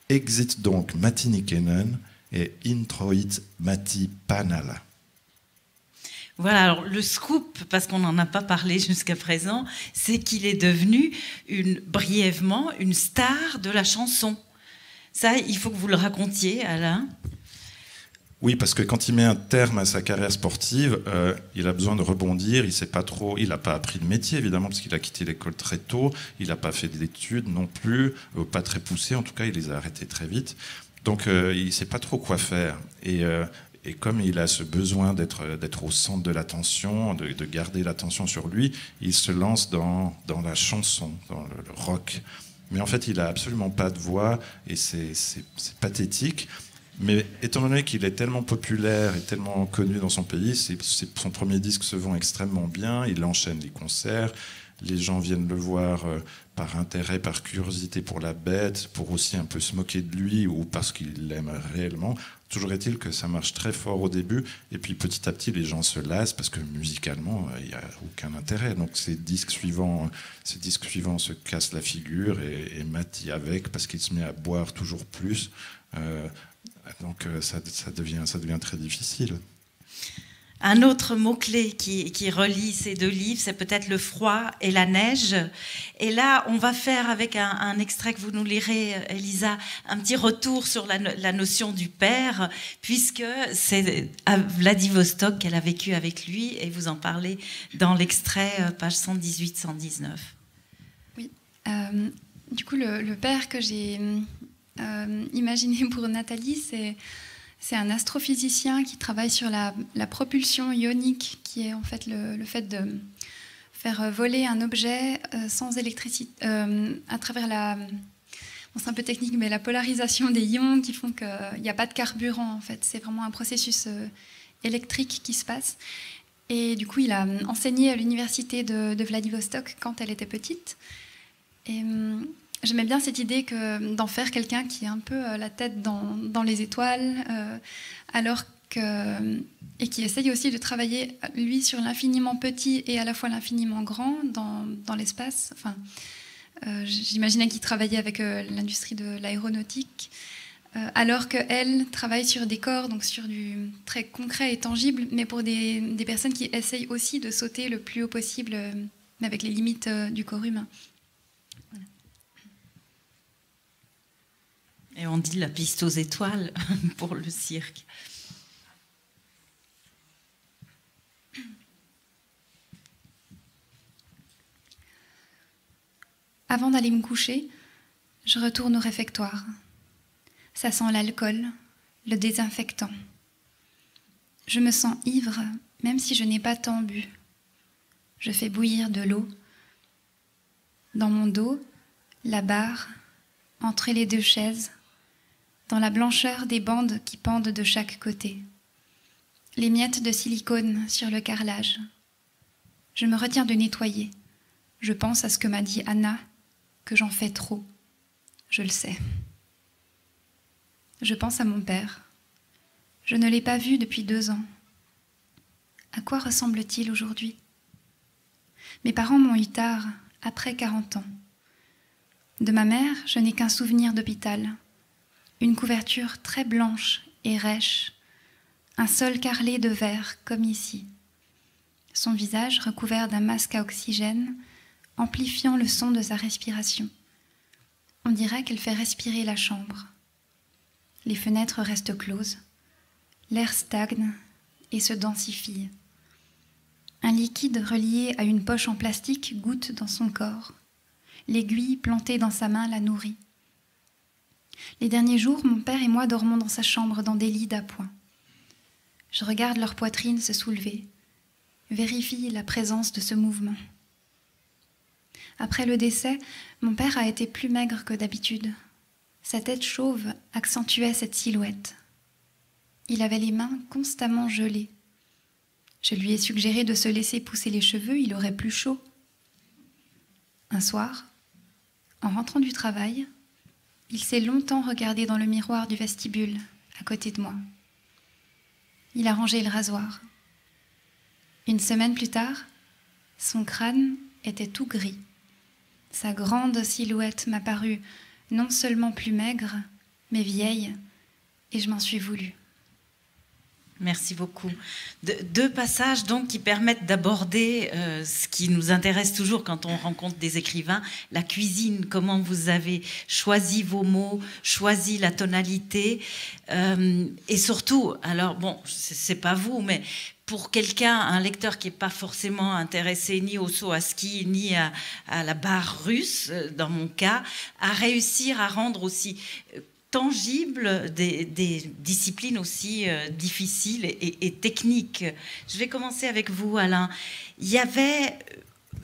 Exit donc Matti Nykänen et introit Matti Panala. Voilà, alors le scoop, parce qu'on n'en a pas parlé jusqu'à présent, c'est qu'il est devenu brièvement une star de la chanson. Ça, il faut que vous le racontiez, Alain. Oui, parce que quand il met un terme à sa carrière sportive, il a besoin de rebondir. Il n'a pas appris de métier, évidemment, parce qu'il a quitté l'école très tôt. Il n'a pas fait d'études non plus, pas très poussées. En tout cas, il les a arrêtées très vite. Donc, il ne sait pas trop quoi faire. Et comme il a ce besoin d'être au centre de l'attention, de garder l'attention sur lui, il se lance dans la chanson, dans le rock. Mais en fait, il n'a absolument pas de voix et c'est pathétique. Mais étant donné qu'il est tellement populaire et tellement connu dans son pays, son premier disque se vend extrêmement bien, il enchaîne les concerts, les gens viennent le voir par intérêt, par curiosité pour la bête, pour aussi un peu se moquer de lui ou parce qu'ils l'aiment réellement. Toujours est-il que ça marche très fort au début, et puis petit à petit les gens se lassent parce que musicalement il n'y a aucun intérêt. Donc ces disques suivants se cassent la figure et Matti avec parce qu'il se met à boire toujours plus. Donc ça devient très difficile. Un autre mot-clé qui relie ces deux livres, c'est peut-être le froid et la neige. Et là, on va faire avec un extrait que vous nous lirez, Elisa, un petit retour sur la notion du père, puisque c'est à Vladivostok qu'elle a vécu avec lui, et vous en parlez dans l'extrait, page 118-119. Oui. Du coup, le père que j'ai imaginé pour Nathalie, c'est un astrophysicien qui travaille sur la propulsion ionique, qui est en fait le fait de faire voler un objet sans électricité, à travers c'est un peu technique, mais la polarisation des ions qui font qu'il n'y a pas de carburant, en fait. C'est vraiment un processus électrique qui se passe. Et du coup, il a enseigné à l'université de Vladivostok quand elle était petite. Et j'aimais bien cette idée d'en faire quelqu'un qui est un peu la tête dans les étoiles, et qui essaye aussi de travailler, lui, sur l'infiniment petit et à la fois l'infiniment grand dans l'espace. Enfin, j'imaginais qu'il travaillait avec l'industrie de l'aéronautique, alors qu'elle travaille sur des corps, donc sur du très concret et tangible, mais pour des personnes qui essayent aussi de sauter le plus haut possible, mais avec les limites du corps humain. Voilà. Et on dit la piste aux étoiles pour le cirque. Avant d'aller me coucher, je retourne au réfectoire. Ça sent l'alcool, le désinfectant. Je me sens ivre, même si je n'ai pas tant bu. Je fais bouillir de l'eau. Dans mon dos, la barre, entre les deux chaises, dans la blancheur des bandes qui pendent de chaque côté. Les miettes de silicone sur le carrelage. Je me retiens de nettoyer. Je pense à ce que m'a dit Anna, que j'en fais trop. Je le sais. Je pense à mon père. Je ne l'ai pas vu depuis 2 ans. À quoi ressemble-t-il aujourd'hui? Mes parents m'ont eu tard, après 40 ans. De ma mère, je n'ai qu'un souvenir d'hôpital. Une couverture très blanche et rêche. Un sol carrelé de verre, comme ici. Son visage recouvert d'un masque à oxygène, amplifiant le son de sa respiration. On dirait qu'elle fait respirer la chambre. Les fenêtres restent closes. L'air stagne et se densifie. Un liquide relié à une poche en plastique goutte dans son corps. L'aiguille plantée dans sa main la nourrit. Les derniers jours, mon père et moi dormons dans sa chambre dans des lits d'appoint. Je regarde leur poitrine se soulever, vérifie la présence de ce mouvement. Après le décès, mon père a été plus maigre que d'habitude. Sa tête chauve accentuait cette silhouette. Il avait les mains constamment gelées. Je lui ai suggéré de se laisser pousser les cheveux, il aurait plus chaud. Un soir, en rentrant du travail, il s'est longtemps regardé dans le miroir du vestibule, à côté de moi. Il a rangé le rasoir. Une semaine plus tard, son crâne était tout gris. Sa grande silhouette m'a paru non seulement plus maigre, mais vieille, et je m'en suis voulu. Merci beaucoup. 2 passages donc qui permettent d'aborder ce qui nous intéresse toujours quand on rencontre des écrivains, la cuisine, comment vous avez choisi vos mots, choisi la tonalité, et surtout, alors bon, c'est pas vous, mais pour quelqu'un, un lecteur qui n'est pas forcément intéressé ni au saut à ski, ni à la barre russe, dans mon cas, à réussir à rendre aussi tangible des disciplines aussi difficiles et techniques. Je vais commencer avec vous, Alain. Il y avait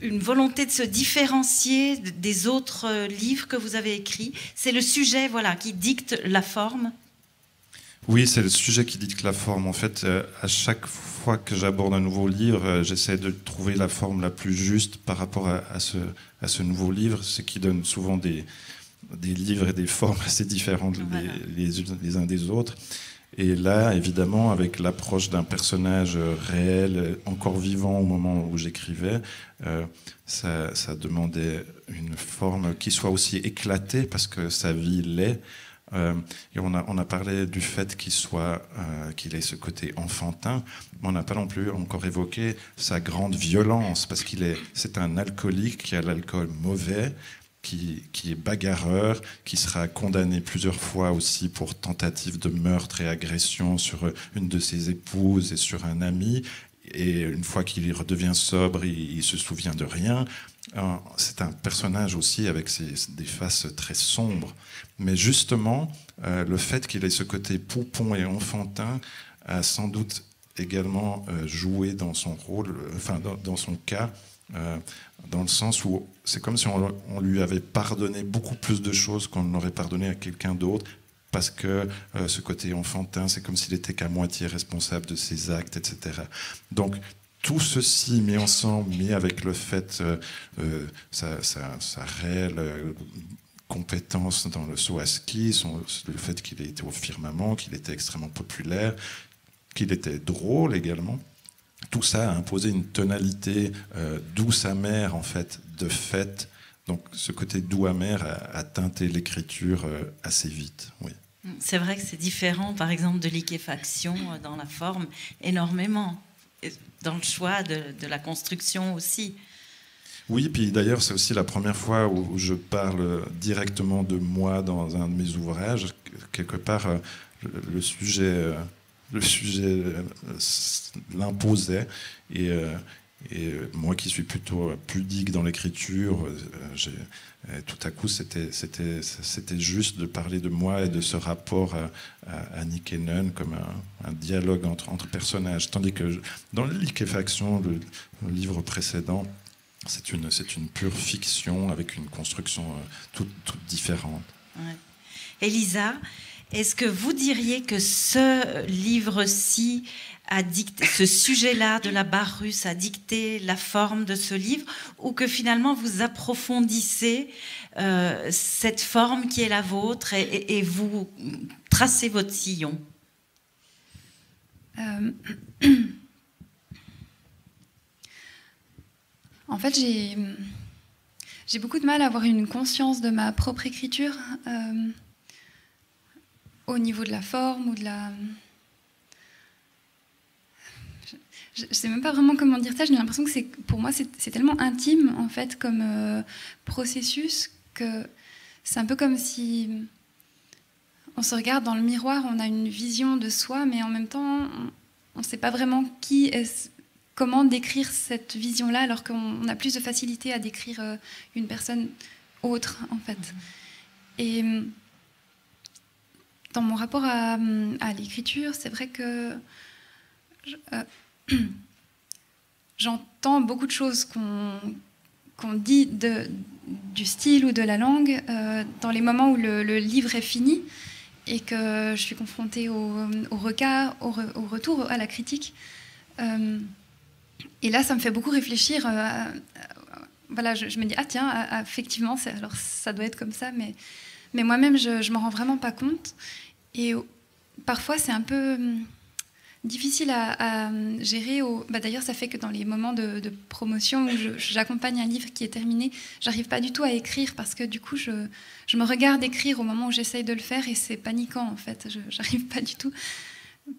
une volonté de se différencier des autres livres que vous avez écrits. C'est le sujet, voilà, qui dicte la forme. Oui, c'est le sujet qui dicte la forme. En fait, à chaque fois que j'aborde un nouveau livre, j'essaie de trouver la forme la plus juste par rapport à ce nouveau livre, ce qui donne souvent des livres et des formes assez différentes les uns des autres. Et là, évidemment, avec l'approche d'un personnage réel, encore vivant au moment où j'écrivais, ça demandait une forme qui soit aussi éclatée, parce que sa vie l'est. Et on a parlé du fait qu'il ait ce côté enfantin, mais on n'a pas non plus encore évoqué sa grande violence, parce c'est un alcoolique qui a l'alcool mauvais, qui est bagarreur, qui sera condamné plusieurs fois aussi pour tentative de meurtre et agression sur une de ses épouses et sur un ami. Et une fois qu'il redevient sobre, il se souvient de rien. C'est un personnage aussi avec des faces très sombres. Mais justement, le fait qu'il ait ce côté poupon et enfantin a sans doute également joué dans son rôle, enfin dans son cas, dans le sens où c'est comme si on lui avait pardonné beaucoup plus de choses qu'on n'aurait pardonné à quelqu'un d'autre, parce que ce côté enfantin, c'est comme s'il était qu'à moitié responsable de ses actes, etc. Donc tout ceci mis ensemble, mis avec le fait sa réelle compétences dans le saut à ski, le fait qu'il ait été au firmament, qu'il était extrêmement populaire, qu'il était drôle également. Tout ça a imposé une tonalité douce amère, en fait, de fait. Donc ce côté doux amer a teinté l'écriture assez vite, oui. C'est vrai que c'est différent, par exemple, de liquéfaction dans la forme, énormément, dans le choix de la construction aussi. Oui, puis d'ailleurs, c'est aussi la première fois où je parle directement de moi dans un de mes ouvrages. Quelque part, le sujet l'imposait. Et moi qui suis plutôt pudique dans l'écriture, tout à coup, c'était juste de parler de moi et de ce rapport à Nick Cannon comme un dialogue entre personnages. Tandis que dans la liquéfaction, le livre précédent, c'est une pure fiction avec une construction toute différente. Ouais. Elisa, est-ce que vous diriez que ce livre-ci a dicté, ce sujet-là de la barre russe a dicté la forme de ce livre, ou que finalement vous approfondissez cette forme qui est la vôtre et vous tracez votre sillon? En fait, j'ai beaucoup de mal à avoir une conscience de ma propre écriture au niveau de la forme ou de la... Je ne sais même pas vraiment comment dire ça. J'ai l'impression que pour moi, c'est tellement intime, en fait, comme processus, que c'est un peu comme si on se regarde dans le miroir, on a une vision de soi, mais en même temps, on ne sait pas vraiment comment décrire cette vision-là, alors qu'on a plus de facilité à décrire une personne autre, en fait. Et dans mon rapport à l'écriture, c'est vrai que j'entends beaucoup de choses qu'on dit du style ou de la langue dans les moments où le livre est fini et que je suis confrontée au regard, au retour, à la critique. Et là, ça me fait beaucoup réfléchir. Voilà, je me dis, ah tiens, effectivement, alors ça doit être comme ça, mais moi-même, je ne m'en rends vraiment pas compte. Et parfois, c'est un peu difficile à gérer. D'ailleurs, ça fait que dans les moments de promotion où j'accompagne un livre qui est terminé, j'arrive pas du tout à écrire parce que du coup, je me regarde écrire au moment où j'essaye de le faire et c'est paniquant en fait. J'arrive pas du tout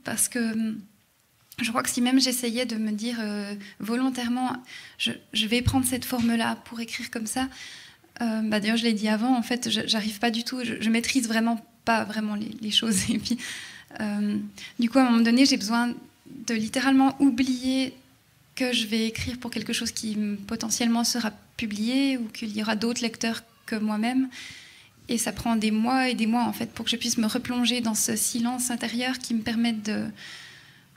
parce que je crois que si même j'essayais de me dire volontairement, je vais prendre cette forme-là pour écrire comme ça. D'ailleurs, je l'ai dit avant, en fait, j'arrive pas du tout. Je maîtrise vraiment pas vraiment les choses et puis. Du coup, à un moment donné, j'ai besoin de littéralement oublier que je vais écrire pour quelque chose qui potentiellement sera publié ou qu'il y aura d'autres lecteurs que moi-même. Et ça prend des mois et des mois, en fait, pour que je puisse me replonger dans ce silence intérieur qui me permette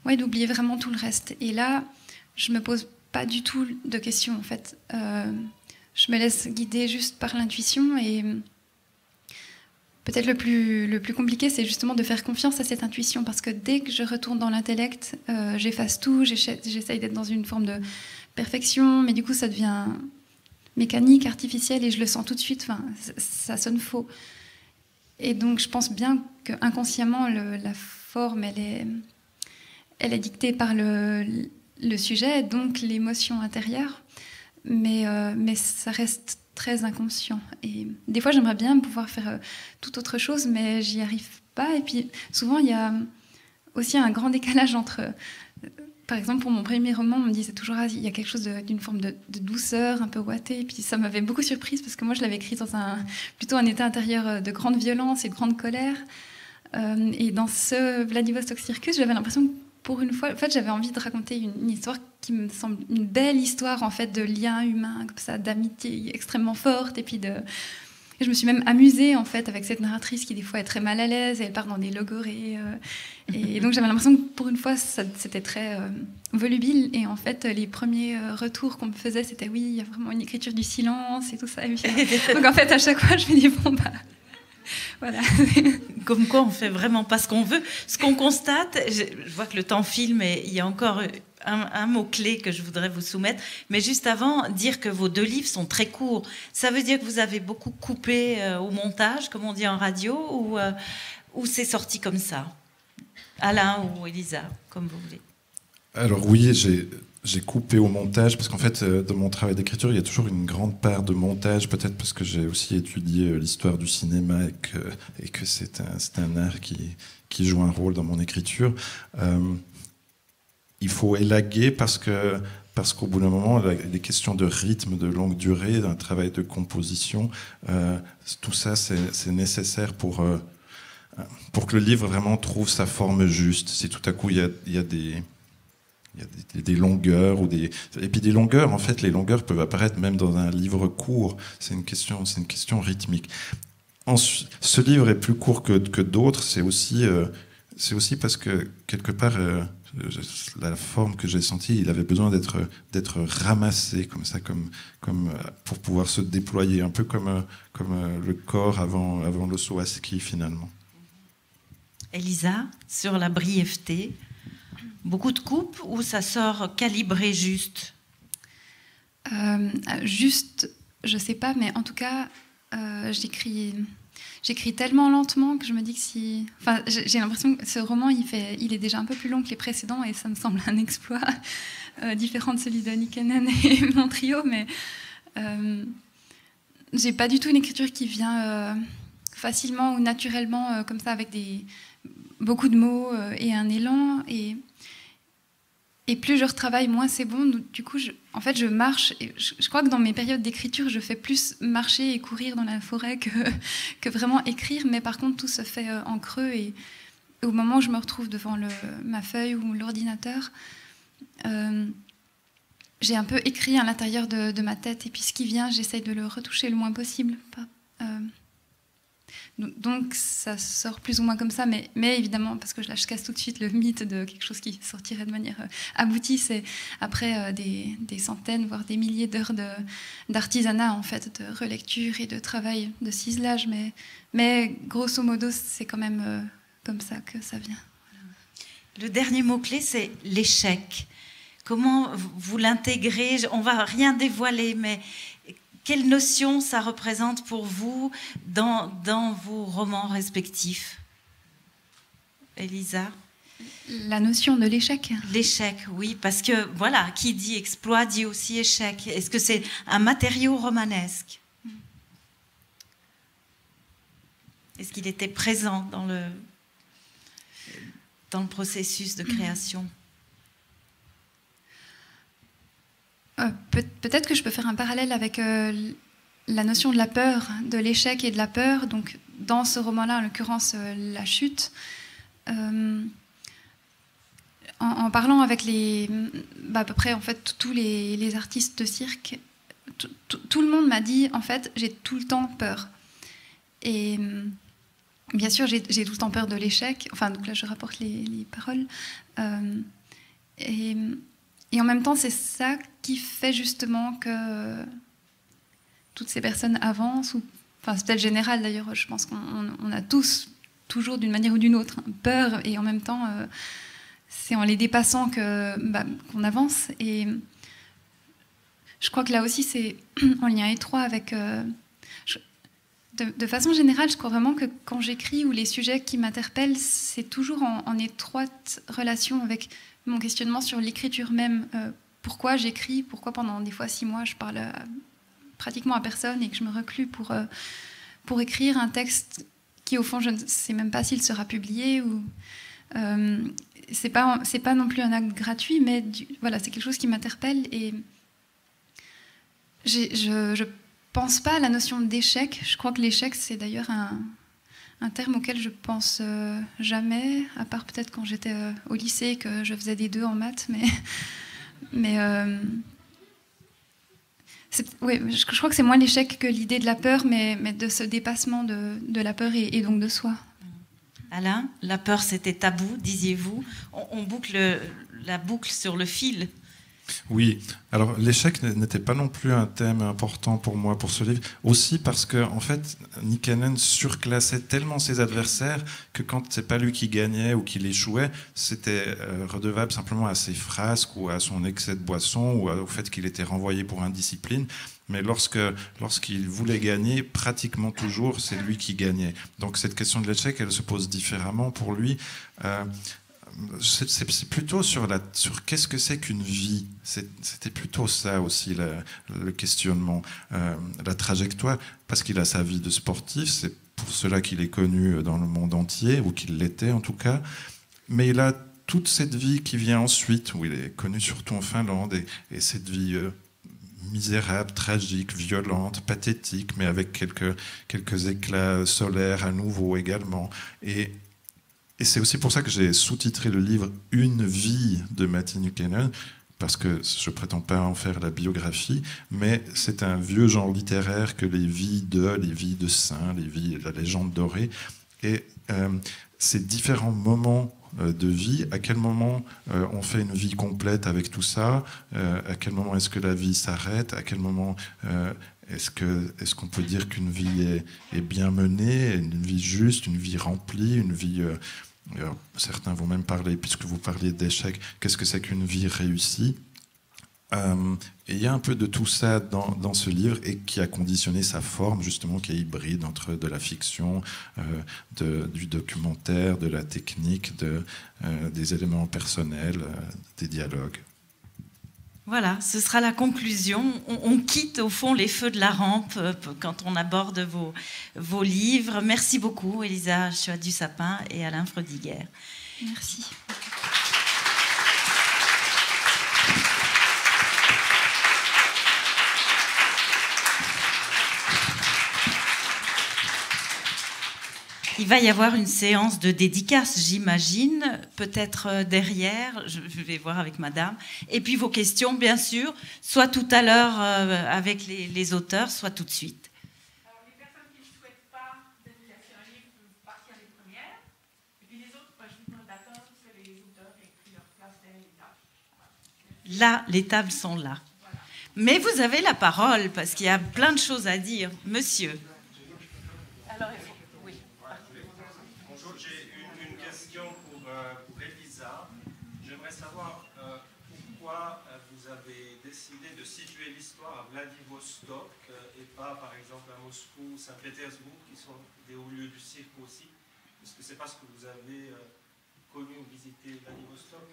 d'oublier vraiment tout le reste. Et là, je me pose pas du tout de questions, en fait. Je me laisse guider juste par l'intuition et... Peut-être le plus compliqué, c'est justement de faire confiance à cette intuition, parce que dès que je retourne dans l'intellect, j'efface tout, j'essaye d'être dans une forme de perfection, mais du coup, ça devient mécanique, artificiel, et je le sens tout de suite, ça sonne faux. Et donc, je pense bien qu'inconsciemment, la forme, elle est dictée par le sujet, donc l'émotion intérieure, mais ça reste très inconscient. Et des fois, j'aimerais bien pouvoir faire toute autre chose, mais j'y arrive pas. Et puis, souvent, il y a aussi un grand décalage entre... par exemple, pour mon premier roman, on me disait toujours il y a quelque chose d'une forme de douceur, un peu ouatée. Et puis, ça m'avait beaucoup surprise, parce que moi, je l'avais écrit dans plutôt un état intérieur de grande violence et de grande colère. Et dans ce Vladivostok Circus, j'avais l'impression que pour une fois, en fait, j'avais envie de raconter une histoire qui me semble une belle histoire en fait de liens humains comme ça, d'amitié extrêmement forte, et puis et je me suis même amusée en fait avec cette narratrice qui des fois est très mal à l'aise, et elle part dans des logorées, et donc j'avais l'impression que pour une fois c'était très volubile, et en fait les premiers retours qu'on me faisait c'était oui, il y a vraiment une écriture du silence et tout ça, et puis, donc en fait à chaque fois je me dis bon bah voilà. Comme quoi, on ne fait vraiment pas ce qu'on veut. Ce qu'on constate, je vois que le temps file, mais il y a encore un mot-clé que je voudrais vous soumettre. Mais juste avant, dire que vos 2 livres sont très courts. Ça veut dire que vous avez beaucoup coupé au montage, comme on dit en radio, ou c'est sorti comme ça? Alain ou Elisa, comme vous voulez. Alors oui, j'ai coupé au montage, parce qu'en fait, dans mon travail d'écriture, il y a toujours une grande part de montage, peut-être parce que j'ai aussi étudié l'histoire du cinéma et que c'est un art qui joue un rôle dans mon écriture. Il faut élaguer parce qu'au bout d'un moment, les questions de rythme, de longue durée, d'un travail de composition, tout ça, c'est nécessaire pour que le livre vraiment trouve sa forme juste. Si tout à coup, il y a des longueurs et puis des longueurs, en fait, les longueurs peuvent apparaître même dans un livre court. C'est une question rythmique. Ce livre est plus court que d'autres. C'est aussi parce que quelque part, la forme que j'ai sentie, il avait besoin d'être ramassé comme ça, comme pour pouvoir se déployer, un peu comme le corps avant le saut à ski finalement. Elisa, sur la brièveté. Beaucoup de coupes ou ça sort calibré juste? Juste, je sais pas, mais en tout cas, j'écris tellement lentement que je me dis que si... Enfin, j'ai l'impression que ce roman, il est déjà un peu plus long que les précédents et ça me semble un exploit différent de celui de Annick Hennen et mon trio, mais j'ai pas du tout une écriture qui vient facilement ou naturellement comme ça avec beaucoup de mots et un élan et plus je retravaille, moins c'est bon. Du coup, je marche. Et je crois que dans mes périodes d'écriture, je fais plus marcher et courir dans la forêt que vraiment écrire. Mais par contre, tout se fait en creux. Et au moment où je me retrouve devant ma feuille ou l'ordinateur, j'ai un peu écrit à l'intérieur de ma tête. Et puis ce qui vient, j'essaye de le retoucher le moins possible. Donc ça sort plus ou moins comme ça, mais évidemment, parce que je casse tout de suite le mythe de quelque chose qui sortirait de manière aboutie, c'est après des centaines, voire des milliers d'heures d'artisanat, en fait, de relecture et de travail, de ciselage, mais grosso modo, c'est quand même comme ça que ça vient. Le dernier mot-clé, c'est l'échec. Comment vous l'intégrez? On ne va rien dévoiler, mais... Quelle notion ça représente pour vous dans vos romans respectifs? Elisa? La notion de l'échec. L'échec, oui, parce que voilà, qui dit exploit dit aussi échec. Est-ce que c'est un matériau romanesque? Est-ce qu'il était présent dans le processus de création? Peut-être que je peux faire un parallèle avec la notion de la peur, de l'échec et de la peur. Donc, dans ce roman-là, en l'occurrence, La Chute, en parlant avec à peu près en fait, tous les artistes de cirque, tout le monde m'a dit, en fait, j'ai tout le temps peur. Et bien sûr, j'ai tout le temps peur de l'échec. Enfin, donc là, je rapporte les paroles. Et en même temps, c'est ça qui fait justement que toutes ces personnes avancent. Enfin, c'est peut-être général d'ailleurs, je pense qu'on a tous, toujours d'une manière ou d'une autre, peur. Et en même temps, c'est en les dépassant qu'on avance. Et je crois que là aussi, c'est en lien étroit avec... De façon générale, je crois vraiment que quand j'écris ou les sujets qui m'interpellent, c'est toujours en étroite relation avec... mon questionnement sur l'écriture même, pourquoi j'écris, pourquoi pendant des fois 6 mois je parle pratiquement à personne et que je me reclus pour écrire un texte qui au fond je ne sais même pas s'il sera publié ou c'est pas non plus un acte gratuit, mais voilà, c'est quelque chose qui m'interpelle et je pense pas à la notion d'échec. Je crois que l'échec c'est d'ailleurs un terme auquel je pense jamais, à part peut-être quand j'étais au lycée et que je faisais des 2 en maths, mais oui, je crois que c'est moins l'échec que l'idée de la peur, mais de ce dépassement de la peur et donc de soi. Alain, la peur c'était tabou, disiez-vous. On boucle la boucle sur le fil. Oui, alors l'échec n'était pas non plus un thème important pour moi pour ce livre, aussi parce que en fait, Nick Cannon surclassait tellement ses adversaires que quand c'est pas lui qui gagnait ou qu'il échouait, c'était redevable simplement à ses frasques ou à son excès de boisson ou au fait qu'il était renvoyé pour indiscipline. Mais lorsqu'il voulait gagner, pratiquement toujours, c'est lui qui gagnait. Donc cette question de l'échec, elle se pose différemment pour lui. C'est plutôt sur qu'est-ce que c'est qu'une vie. C'était plutôt ça aussi le questionnement, la trajectoire, parce qu'il a sa vie de sportif, c'est pour cela qu'il est connu dans le monde entier, ou qu'il l'était en tout cas, mais il a toute cette vie qui vient ensuite, où il est connu surtout en Finlande, et cette vie misérable, tragique, violente, pathétique, mais avec quelques éclats solaires à nouveau également. Et c'est aussi pour ça que j'ai sous-titré le livre « Une vie de Matti Nykänen », parce que je ne prétends pas en faire la biographie, mais c'est un vieux genre littéraire que les vies de saints, la légende dorée. Et ces différents moments de vie, à quel moment on fait une vie complète avec tout ça, à quel moment est-ce que la vie s'arrête, à quel moment est-ce qu'on peut dire qu'une vie est bien menée, une vie juste, une vie remplie, une vie... alors, certains vont même parler, puisque vous parliez d'échec, qu'est-ce que c'est qu'une vie réussie? Et il y a un peu de tout ça dans ce livre, et qui a conditionné sa forme, justement, qui est hybride entre de la fiction, du documentaire, de la technique, des éléments personnels, des dialogues. Voilà, ce sera la conclusion. On quitte au fond les feux de la rampe quand on aborde vos livres. Merci beaucoup, Elisa Chouat-du-Sapin et Alain Frodiguer. Merci. Il va y avoir une séance de dédicace, j'imagine, peut-être derrière, je vais voir avec madame. Et puis vos questions, bien sûr, soit tout à l'heure avec les auteurs, soit tout de suite. Alors les personnes qui ne souhaitent pas dédicacer un livre peuvent partir les premières. Et puis les autres, je vous demande d'attendre que les auteurs aient pris leur place derrière les tables. Voilà. Là, les tables sont là. Voilà. Mais vous avez la parole, parce qu'il y a plein de choses à dire. Monsieur. Alors, l'histoire à Vladivostok et pas par exemple à Moscou, Saint-Pétersbourg, qui sont des hauts lieux du cirque aussi? Est-ce que c'est parce que vous avez connu ou visité Vladivostok?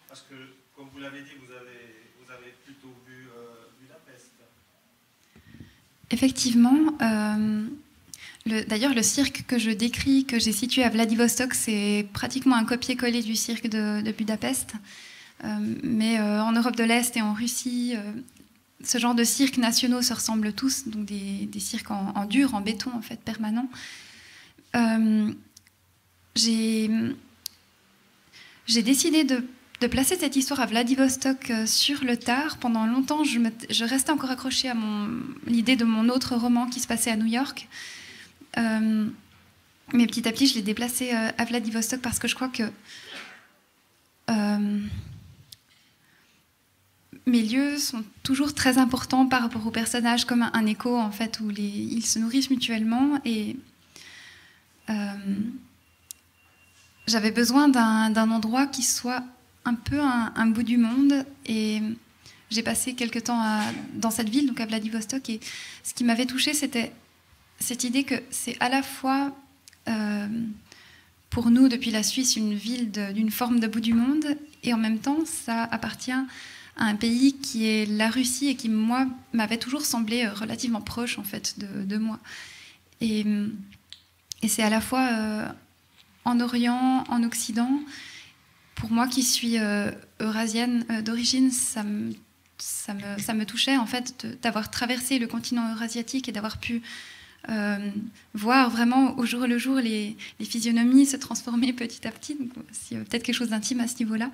Parce que, comme vous l'avez dit, vous avez plutôt vu Budapest. Effectivement. D'ailleurs, le cirque que je décris, que j'ai situé à Vladivostok, c'est pratiquement un copier-coller du cirque de Budapest. Mais en Europe de l'Est et en Russie... ce genre de cirques nationaux se ressemblent tous, donc des cirques en dur, en béton, en fait, permanent. J'ai décidé de placer cette histoire à Vladivostok sur le tard. Pendant longtemps, je restais encore accrochée à l'idée de mon autre roman qui se passait à New York. Mais petit à petit, je l'ai déplacé à Vladivostok parce que je crois que... mes lieux sont toujours très importants par rapport aux personnages, comme un écho, en fait, où ils se nourrissent mutuellement. Et j'avais besoin d'un endroit qui soit un peu un bout du monde. Et j'ai passé quelques temps dans cette ville, donc à Vladivostok. Et ce qui m'avait touchée, c'était cette idée que c'est à la fois, pour nous, depuis la Suisse, une ville d'une forme de bout du monde. Et en même temps, ça appartient... à un pays qui est la Russie et qui, moi, m'avait toujours semblé relativement proche, en fait, de moi. Et c'est à la fois en Orient, en Occident. Pour moi, qui suis eurasienne d'origine, ça me touchait, en fait, d'avoir traversé le continent eurasiatique et d'avoir pu voir vraiment au jour le jour les physionomies se transformer petit à petit. Donc, il y a peut-être quelque chose d'intime à ce niveau-là.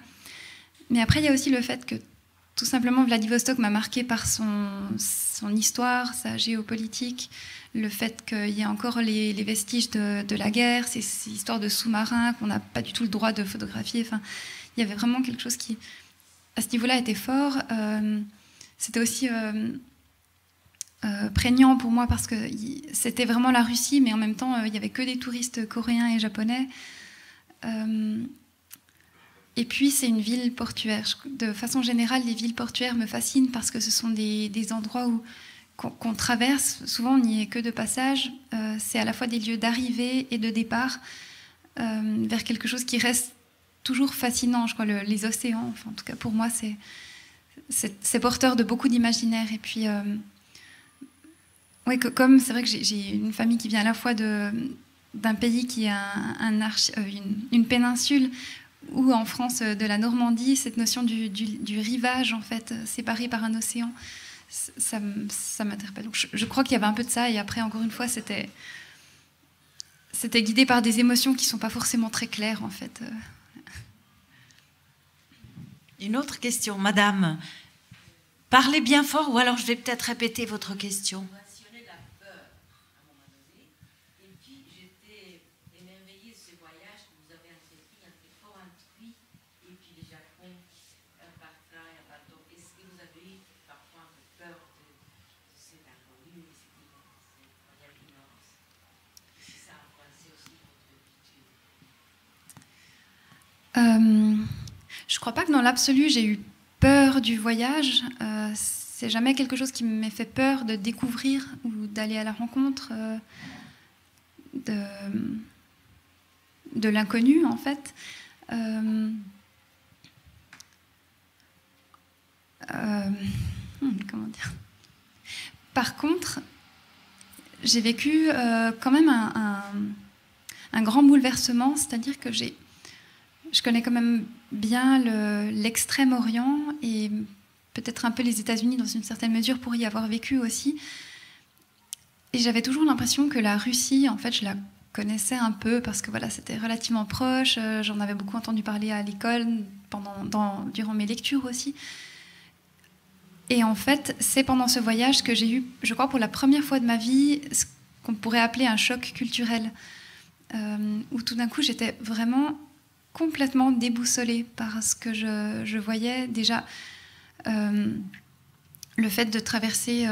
Mais après, il y a aussi le fait que tout simplement, Vladivostok m'a marqué par son histoire, sa géopolitique, le fait qu'il y ait encore les vestiges de la guerre, ces histoires de sous-marins qu'on n'a pas du tout le droit de photographier. Enfin, il y avait vraiment quelque chose qui à ce niveau-là était fort. C'était aussi prégnant pour moi parce que c'était vraiment la Russie, mais en même temps, il n'y avait que des touristes coréens et japonais. Et puis, c'est une ville portuaire. De façon générale, les villes portuaires me fascinent parce que ce sont des endroits qu'on traverse. Souvent, on n'y est que de passage. C'est à la fois des lieux d'arrivée et de départ vers quelque chose qui reste toujours fascinant. Je crois les océans, enfin, en tout cas pour moi, c'est porteur de beaucoup d'imaginaire. Et puis, ouais, comme c'est vrai que j'ai une famille qui vient à la fois d'un pays qui a une péninsule, ou en France de la Normandie, cette notion du rivage, en fait, séparé par un océan, ça m'interpelle. Donc je crois qu'il y avait un peu de ça, et après, encore une fois, c'était guidé par des émotions qui ne sont pas forcément très claires, en fait. Une autre question, madame. Parlez bien fort, ou alors je vais peut-être répéter votre question. Je ne crois pas que dans l'absolu, j'ai eu peur du voyage. C'est jamais quelque chose qui m'ait fait peur de découvrir ou d'aller à la rencontre de l'inconnu, en fait. Comment dire ? Par contre, j'ai vécu quand même un grand bouleversement, c'est-à-dire que je connais quand même bien l'Extrême-Orient et peut-être un peu les États-Unis dans une certaine mesure pour y avoir vécu aussi. Et j'avais toujours l'impression que la Russie, en fait, je la connaissais un peu parce que voilà, c'était relativement proche. J'en avais beaucoup entendu parler à l'école, durant mes lectures aussi. Et en fait, c'est pendant ce voyage que j'ai eu, je crois, pour la première fois de ma vie, ce qu'on pourrait appeler un choc culturel. Où tout d'un coup, j'étais vraiment complètement déboussolée par ce que je voyais. Déjà, le fait de traverser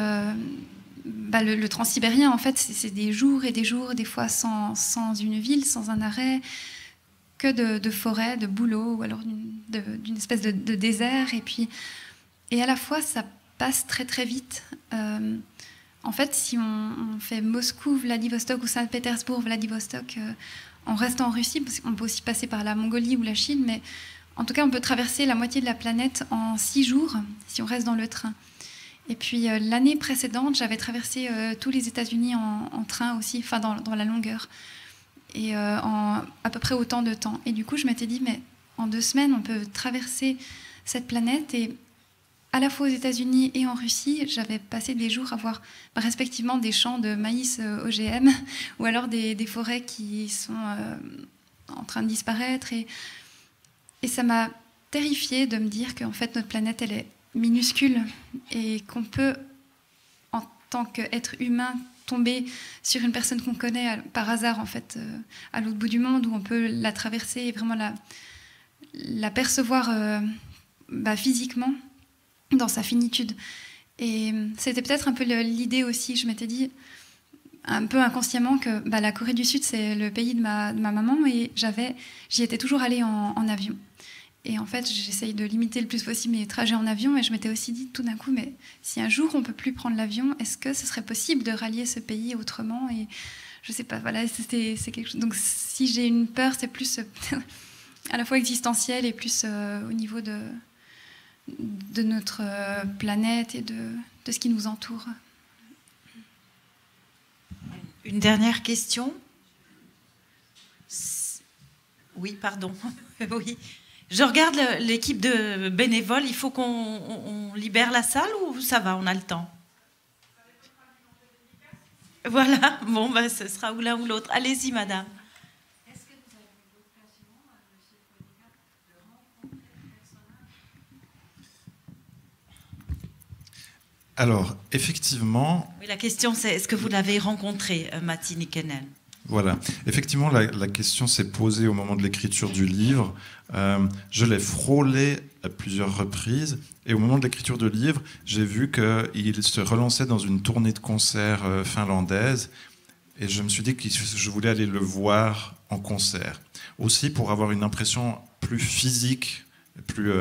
le transsibérien, en fait, c'est des jours et des jours, des fois sans une ville, sans un arrêt, que de forêt, de boulot, ou alors d'une espèce de désert. Et à la fois, ça passe très très vite. En fait, si on fait Moscou-Vladivostok ou Saint-Pétersbourg-Vladivostok, on reste en Russie, parce qu'on peut aussi passer par la Mongolie ou la Chine, mais en tout cas, on peut traverser la moitié de la planète en 6 jours, si on reste dans le train. Et puis, l'année précédente, j'avais traversé tous les États-Unis en train aussi, enfin dans la longueur, et en à peu près autant de temps. Et du coup, je m'étais dit, mais en 2 semaines, on peut traverser cette planète, et à la fois aux États-Unis et en Russie, j'avais passé des jours à voir respectivement des champs de maïs OGM ou alors des forêts qui sont en train de disparaître. Et ça m'a terrifiée de me dire qu'en fait, notre planète, elle est minuscule et qu'on peut, en tant qu'être humain, tomber sur une personne qu'on connaît par hasard, en fait, à l'autre bout du monde, où on peut la traverser et vraiment la percevoir physiquement, dans sa finitude. Et c'était peut-être un peu l'idée aussi, je m'étais dit un peu inconsciemment que la Corée du Sud, c'est le pays de ma maman, et j'y étais toujours allée en avion. Et en fait, j'essaye de limiter le plus possible mes trajets en avion, et je m'étais aussi dit tout d'un coup, mais si un jour on peut plus prendre l'avion, est-ce que ce serait possible de rallier ce pays autrement ? Et je sais pas, voilà, c'est quelque chose. Donc si j'ai une peur, c'est plus à la fois existentielle et plus au niveau de notre planète et de ce qui nous entoure. Une dernière question ? Oui, pardon. Oui. Je regarde l'équipe de bénévoles. Il faut qu'on libère la salle ou ça va, on a le temps ? Voilà. Bon, ce sera ou l'un ou l'autre. Allez-y, madame. Alors, effectivement... Oui, la question, c'est est-ce que vous l'avez rencontré, Matti Nikkanen ? Voilà. Effectivement, la question s'est posée au moment de l'écriture du livre. Je l'ai frôlé à plusieurs reprises. Et au moment de l'écriture du livre, j'ai vu qu'il se relançait dans une tournée de concerts finlandaise. Et je me suis dit que je voulais aller le voir en concert. Aussi pour avoir une impression plus physique, plus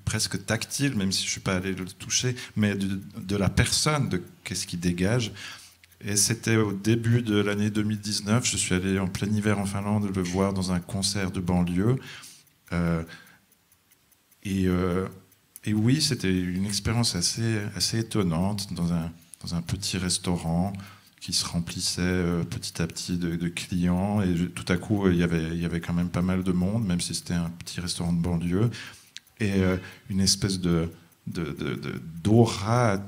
presque tactile, même si je ne suis pas allé le toucher, mais de la personne, de qu'est-ce qu'il dégage. Et c'était au début de l'année 2019, je suis allé en plein hiver en Finlande le voir dans un concert de banlieue. Et oui, c'était une expérience assez étonnante dans un petit restaurant qui se remplissait petit à petit de clients. Et tout à coup, il y avait quand même pas mal de monde, même si c'était un petit restaurant de banlieue. Et une espèce d'aura.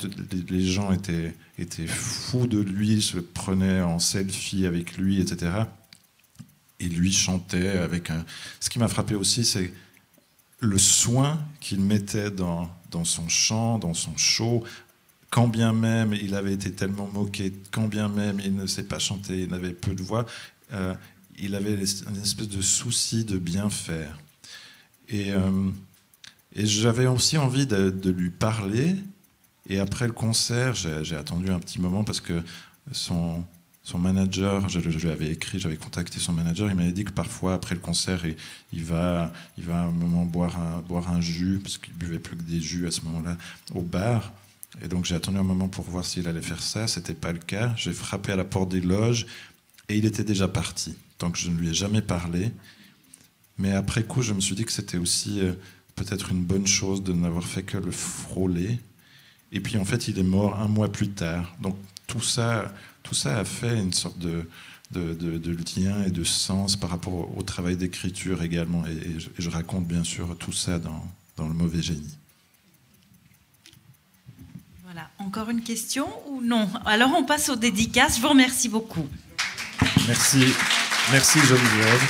Les gens étaient fous de lui, se prenaient en selfie avec lui, etc. Et lui chantait avec un... Ce qui m'a frappé aussi, c'est le soin qu'il mettait dans son chant, dans son show. Quand bien même il avait été tellement moqué, quand bien même il ne sait pas chanter, il avait peu de voix, il avait une espèce de souci de bien faire. Et j'avais aussi envie de lui parler. Et après le concert, j'ai attendu un petit moment parce que son manager, je lui avais écrit, j'avais contacté son manager, il m'avait dit que parfois, après le concert, il va à un moment boire un jus, parce qu'il buvait plus que des jus à ce moment-là, au bar. Et donc j'ai attendu un moment pour voir s'il allait faire ça, c'était pas le cas. J'ai frappé à la porte des loges et il était déjà parti, tant que je ne lui ai jamais parlé. Mais après coup, je me suis dit que c'était aussi peut-être une bonne chose de n'avoir fait que le frôler. Et puis en fait, il est mort 1 mois plus tard. Donc tout ça a fait une sorte de lien et de sens par rapport au travail d'écriture également. Et je raconte bien sûr tout ça dans Le Mauvais Génie. Voilà, encore une question ou non? Alors on passe aux dédicaces. Je vous remercie beaucoup. Merci Geneviève.